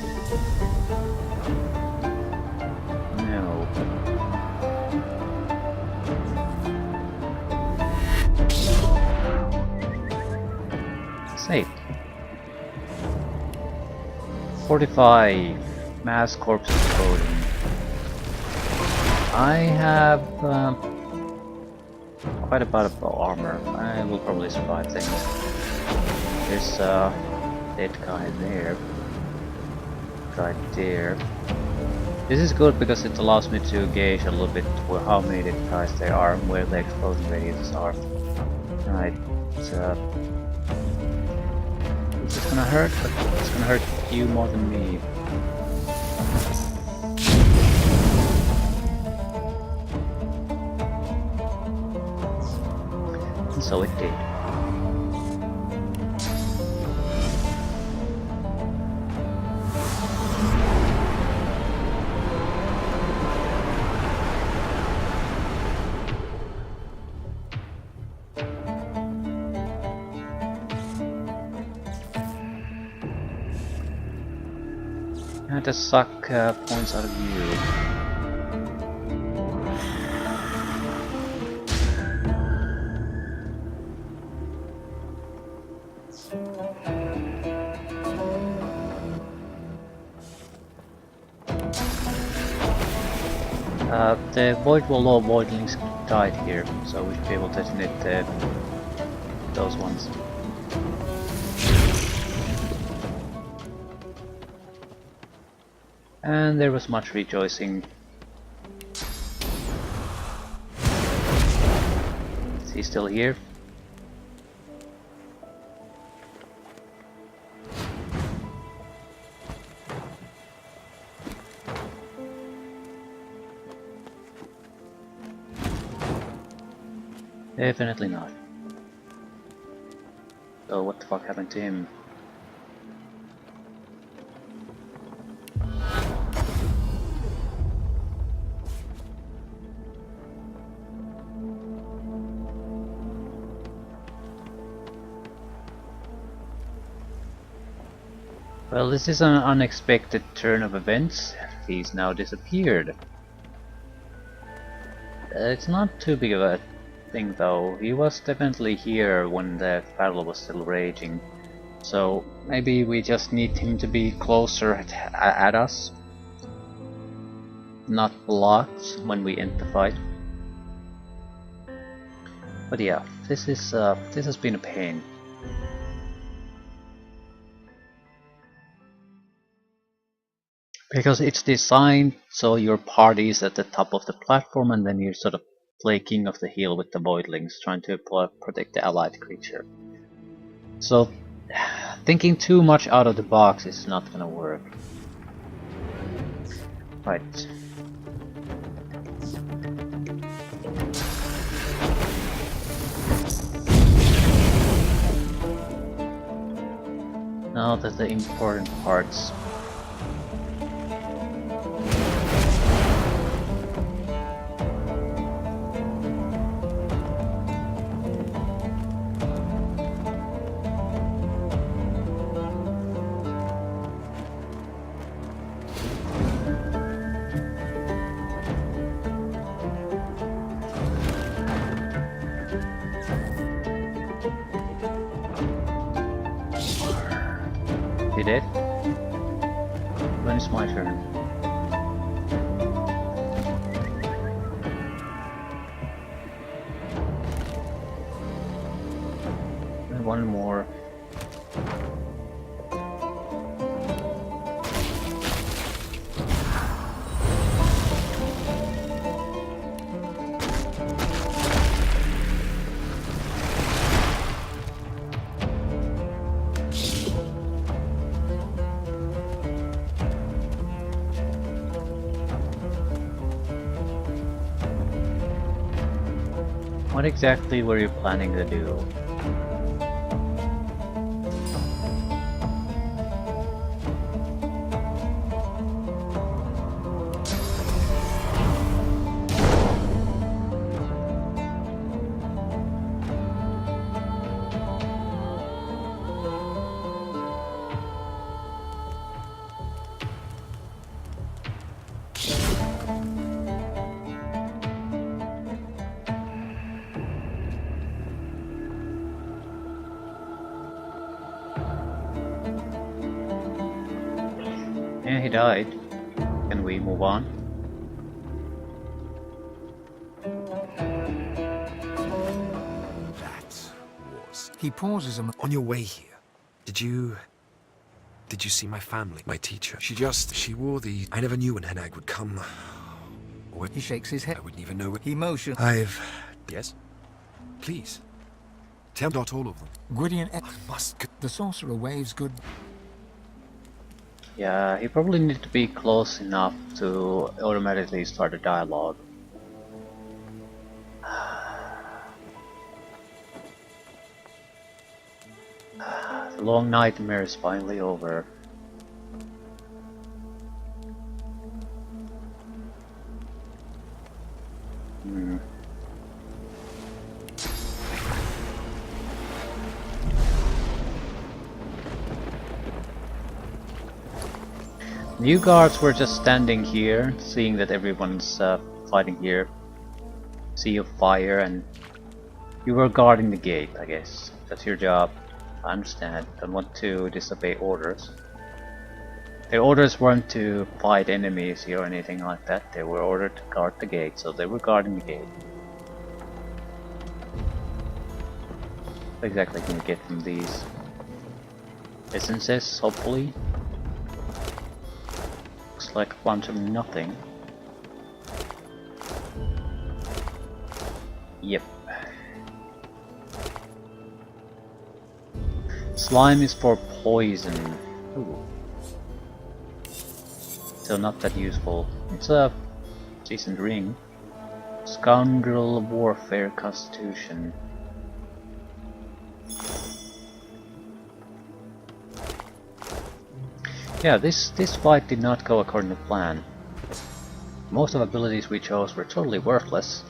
Speaker 1: No. Saved. 45 mass corpse exploding. I have quite a bit of armor. I will probably survive things. There's dead guy there. Right there. This is good because it allows me to gauge a little bit how many dead guys there are and where the explosion radiuses are. Right. This is gonna hurt, but it's gonna hurt you more than me. And so it did. I had to suck points out of you. The void wall or voidlings died here, so we should be able to detonate those ones. And there was much rejoicing. Is he still here? Definitely not. So what the fuck happened to him? Well, this is an unexpected turn of events. He's now disappeared. It's not too big of a thing though. He was definitely here when the battle was still raging. So maybe we just need him to be closer at us. Not blocked when we end the fight. But yeah, this has been a pain. Because it's designed so your party is at the top of the platform and then you sort of play king of the hill with the voidlings trying to protect the allied creature. So thinking too much out of the box is not gonna work. Right. Now that the important parts. You did? When is my turn? And one more. What exactly were you planning to do? Yeah, he died. Can we move on?
Speaker 3: That was...
Speaker 4: He pauses a moment.
Speaker 3: On your way here, did you see my family? My teacher? She wore the... I never knew when Henag would come. Or
Speaker 4: He shakes his head.
Speaker 3: I wouldn't even know it.
Speaker 4: He motions.
Speaker 3: Yes? Please. Tell not all of them.
Speaker 4: Gwydian
Speaker 3: I must...
Speaker 4: The sorcerer waves good.
Speaker 1: Yeah, he probably needs to be close enough to automatically start a dialogue. The long nightmare is finally over. New guards were just standing here, seeing that everyone's fighting here. Sea of fire, and you were guarding the gate, I guess. That's your job. I understand. Don't want to disobey orders. Their orders weren't to fight enemies here or anything like that. They were ordered to guard the gate, so they were guarding the gate. What exactly can we get from these? Essences, hopefully. Looks like a bunch of nothing. Yep. Slime is for poison. Ooh. So not that useful. It's a decent ring. Scoundrel Warfare Constitution. Yeah, this fight did not go according to plan. Most of the abilities we chose were totally worthless.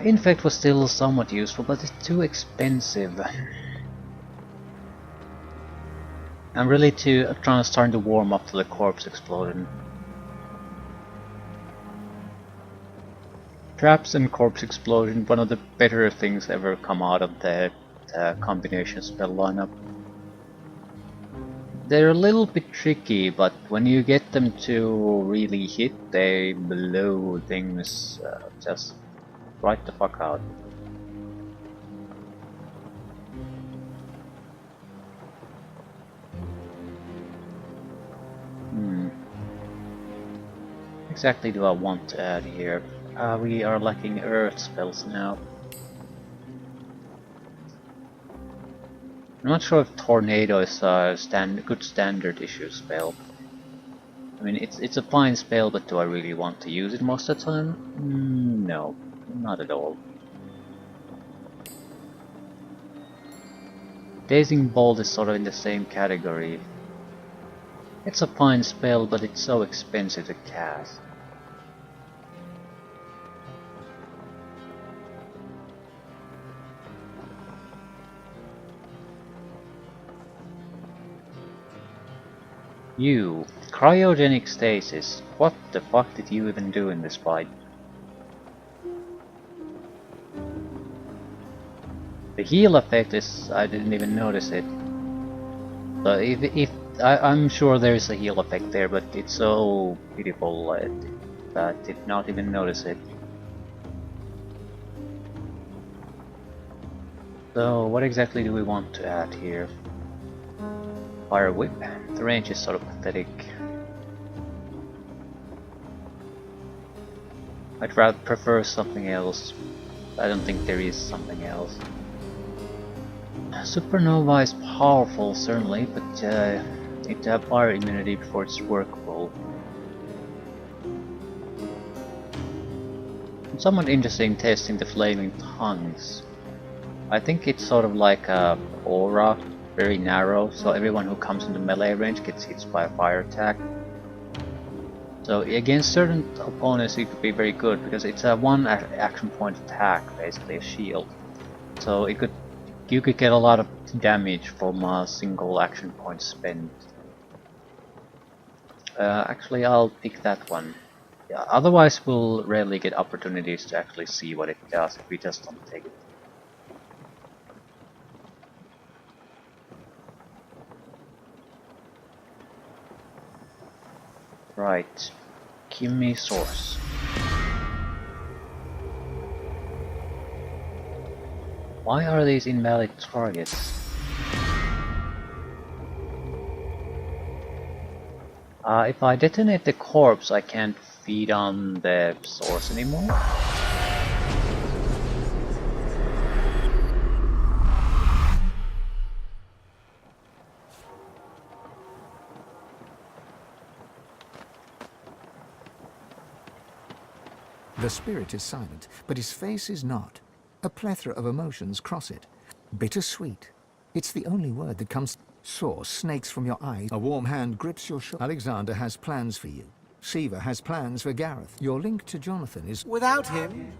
Speaker 1: Infect was still somewhat useful, but it's too expensive. I'm really starting to warm up to the corpse explosion. Traps and corpse explosion, one of the better things ever come out of the combination spell lineup. They're a little bit tricky, but when you get them to really hit, they blow things just right the fuck out. Exactly do I want to add here? We are lacking earth spells now. I'm not sure if tornado is a good standard issue spell. I mean, it's a fine spell, but do I really want to use it most of the time? No, not at all. Dazing Bolt is sort of in the same category. It's a fine spell, but it's so expensive to cast. You, cryogenic stasis. What the fuck did you even do in this fight? The heal effect is, I didn't even notice it. So if I'm sure there is a heal effect there, but it's so pitiful that I did not even notice it. So what exactly do we want to add here? Fire Whip. The range is sort of pathetic. I'd rather prefer something else. I don't think there is something else. Supernova is powerful, certainly, but need to have fire immunity before it's workable. It's somewhat interesting testing the flaming tongues. I think it's sort of like a aura. Very narrow, so everyone who comes into melee range gets hit by a fire attack. So against certain opponents it could be very good, because it's a one action point attack, basically a shield. So you could get a lot of damage from a single action point spent. Actually, I'll pick that one. Yeah, otherwise we'll rarely get opportunities to actually see what it does if we just don't take it. Right, give me source. Why are these invalid targets? If I detonate the corpse, I can't feed on the source anymore.
Speaker 4: The spirit is silent, but his face is not. A plethora of emotions cross it. Bittersweet. It's the only word that comes. Source snakes from your eyes. A warm hand grips your shoulder. Alexander has plans for you. Siva has plans for Gareth. Your link to Jonathan is...
Speaker 2: Without him,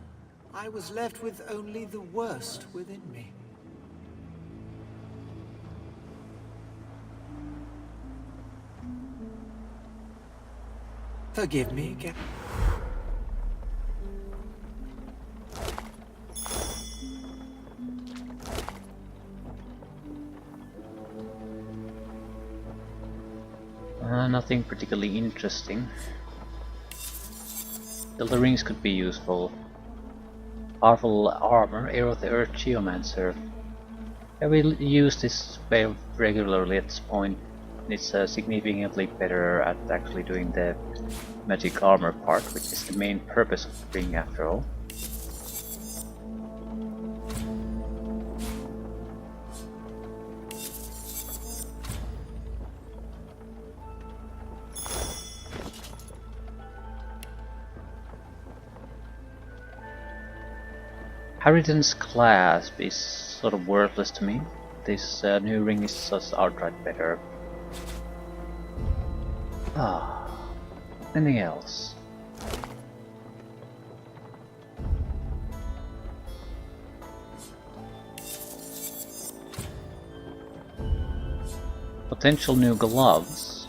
Speaker 2: I was left with only the worst within me. Forgive me again.
Speaker 1: Nothing particularly interesting. Still, the rings could be useful. Powerful armor, Arrow of the Earth Geomancer. I will use this spell regularly at this point. It's significantly better at actually doing the magic armor part, which is the main purpose of the ring after all. Harridan's clasp is sort of worthless to me. This new ring is just outright better. Anything else? Potential new gloves.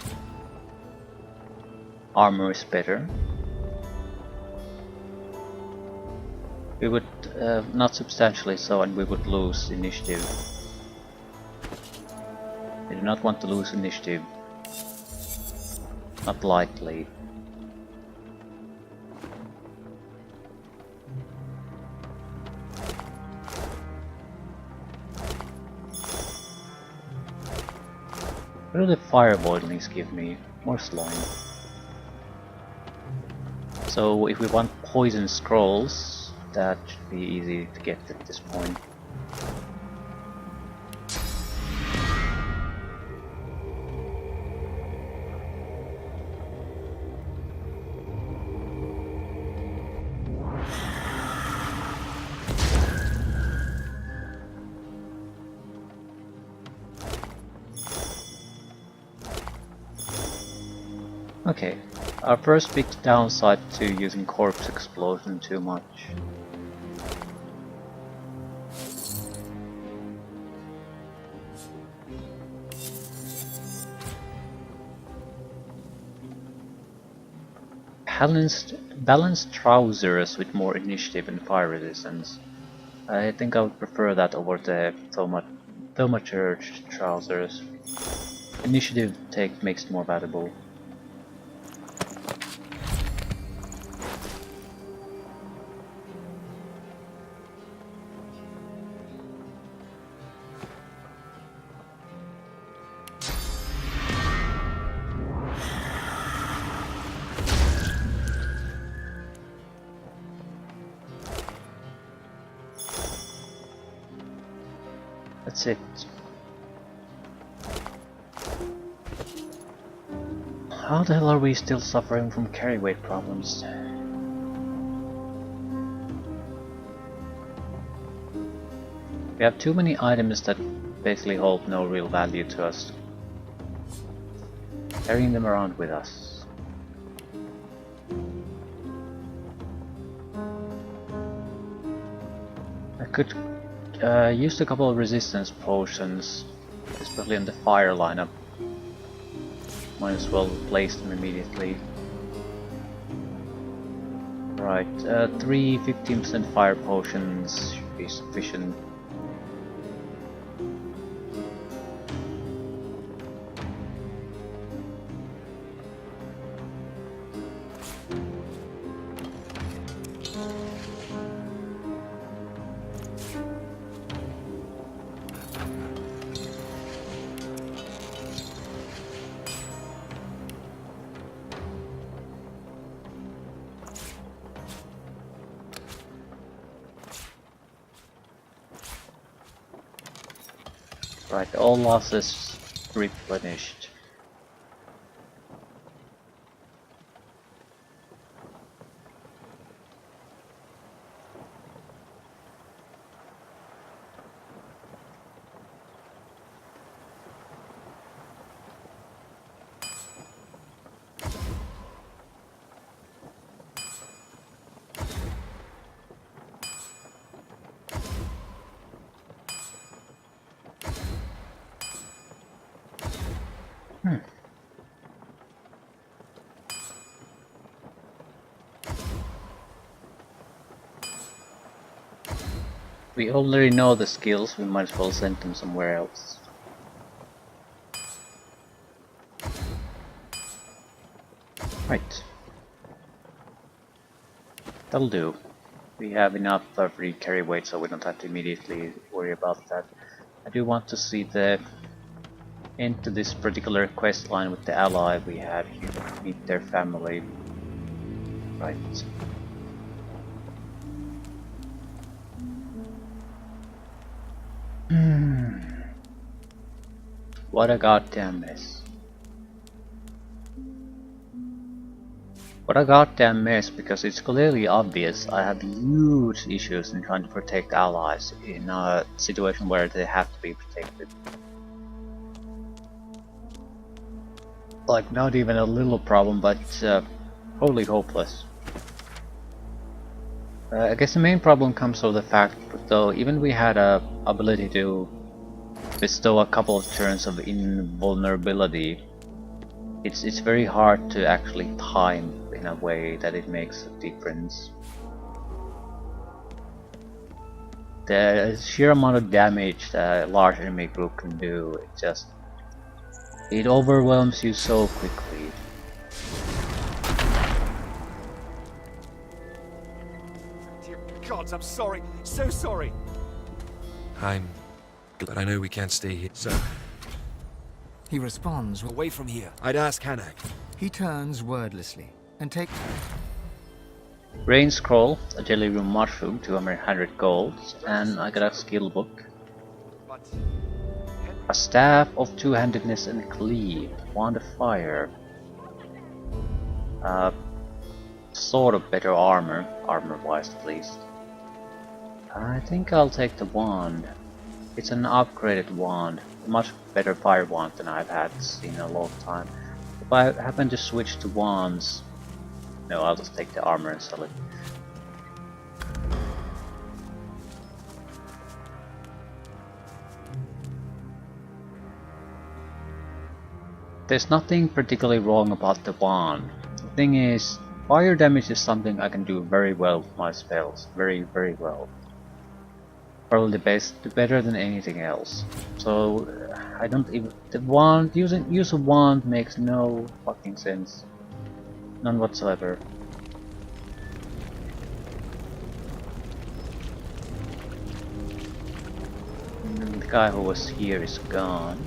Speaker 1: Armor is better. We would not substantially so, and we would lose initiative. We do not want to lose initiative. Not likely. What do the fire voidlings give me? More slime. So if we want poison scrolls, that should be easy to get at this point. Okay, our first big downside to using corpse explosion too much. Balanced trousers with more initiative and fire resistance. I think I would prefer that over the thaumaturge trousers. Initiative take makes it more valuable. That's it. How the hell are we still suffering from carry weight problems? We have too many items that basically hold no real value to us. Carrying them around with us. I could used a couple of resistance potions, especially in the fire lineup. Might as well place them immediately. Right, 3 15% fire potions should be sufficient. Right, all losses replenished. We already know the skills, we might as well send them somewhere else. Right. That'll do. We have enough free carry weight, so we don't have to immediately worry about that. I do want to see the end to this particular quest line with the ally we have here, meet their family. Right. What a goddamn mess. What a goddamn mess, because it's clearly obvious I have huge issues in trying to protect allies in a situation where they have to be protected. Like, not even a little problem, but wholly hopeless. I guess the main problem comes from the fact that though even we had a ability to bestow a couple of turns of invulnerability, it's very hard to actually time in a way that it makes a difference. the sheer amount of damage that a large enemy group can do, it overwhelms you so quickly.
Speaker 3: Dear gods, I'm sorry. So sorry. But I know we can't stay here. So,
Speaker 4: He responds with...
Speaker 3: away from here. I'd ask Hanag.
Speaker 4: He turns wordlessly and takes...
Speaker 1: Rain Scroll, a Delirium Mushroom, 200 gold, and I got a skill book.
Speaker 3: But
Speaker 1: A Staff of Two-Handedness and Cleave, Wand of Fire. Sort of better armor-wise at least. I think I'll take the wand. It's an upgraded wand, a much better fire wand than I've had in a long time. If I happen to switch to wands, no, I'll just take the armor and sell it. There's nothing particularly wrong about the wand. The thing is, fire damage is something I can do very well with my spells. Very, very well. Probably better than anything else. So I don't even use a wand makes no fucking sense. None whatsoever. And the guy who was here is gone.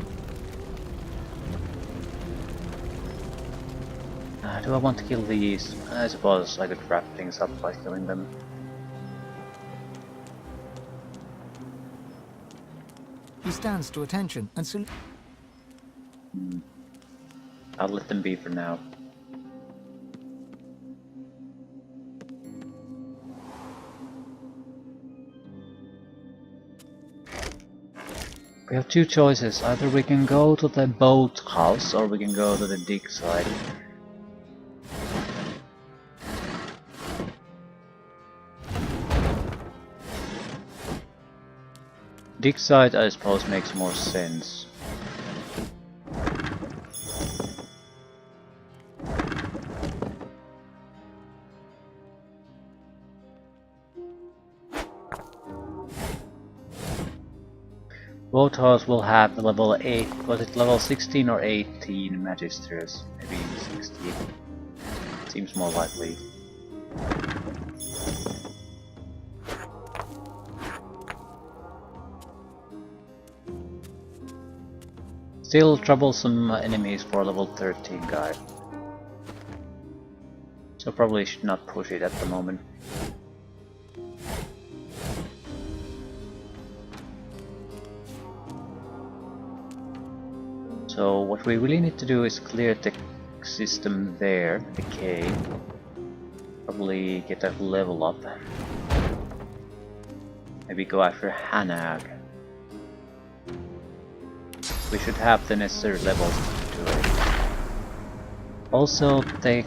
Speaker 1: Do I want to kill these? I suppose I could wrap things up by killing them.
Speaker 4: He stands to attention and soon...
Speaker 1: I'll let them be for now. We have two choices. Either we can go to the boat house or we can go to the dig site. Dig site, I suppose, makes more sense. Boat house will have the level 8, was it level 16 or 18 Magisters? Maybe 16. Seems more likely. Still troublesome enemies for level 13 guy. So probably should not push it at the moment. So what we really need to do is clear the system there, the cave. Probably get a level up. Maybe go after Hanag. We should have the necessary levels to do it. Also, the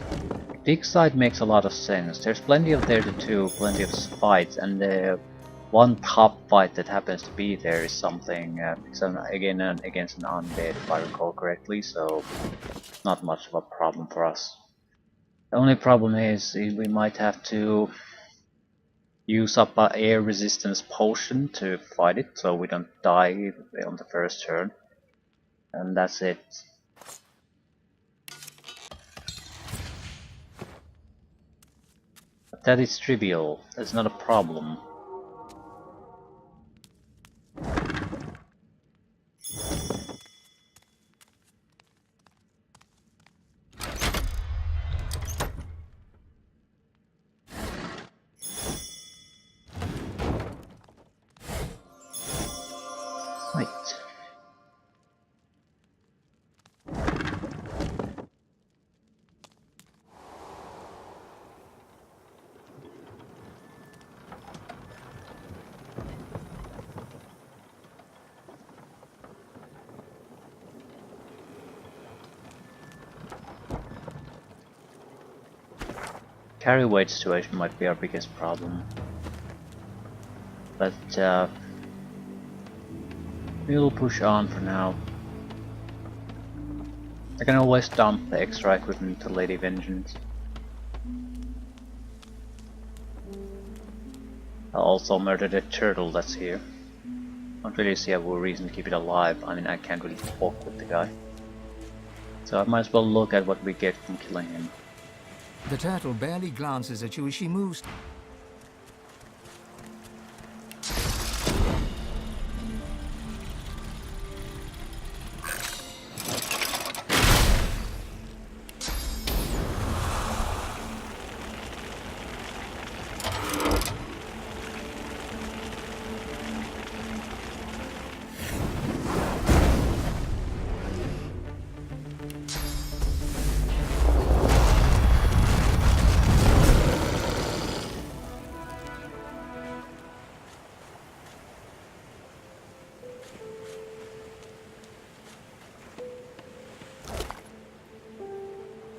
Speaker 1: dig site makes a lot of sense. There's plenty of there to do, plenty of fights, and the one top fight that happens to be there is something, it's again against an undead if I recall correctly, so not much of a problem for us. The only problem is we might have to use up an air resistance potion to fight it, so we don't die on the first turn. And that's it. But that is trivial, that's not a problem. Right. Carry weight situation might be our biggest problem, but we'll push on for now. I can always dump the extra equipment to Lady Vengeance. I'll also murder the turtle that's here. Don't really see a reason to keep it alive. I mean, I can't really walk with the guy. So I might as well look at what we get from killing him.
Speaker 4: The turtle barely glances at you as she moves.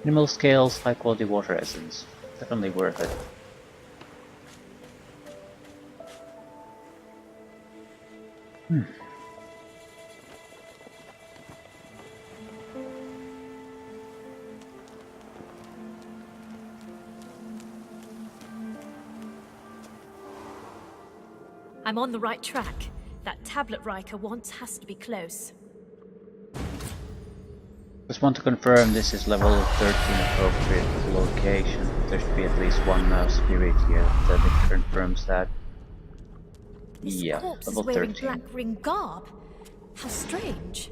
Speaker 1: Minimal scales, high quality water essence. Definitely worth it.
Speaker 6: I'm on the right track. That tablet Riker wants has to be close.
Speaker 1: Just want to confirm this is level 13 appropriate location. There should be at least one spirit here that confirms that.
Speaker 6: This
Speaker 1: Yeah,
Speaker 6: corpse
Speaker 1: level
Speaker 6: is wearing
Speaker 1: 13.
Speaker 6: black ring garb. How strange.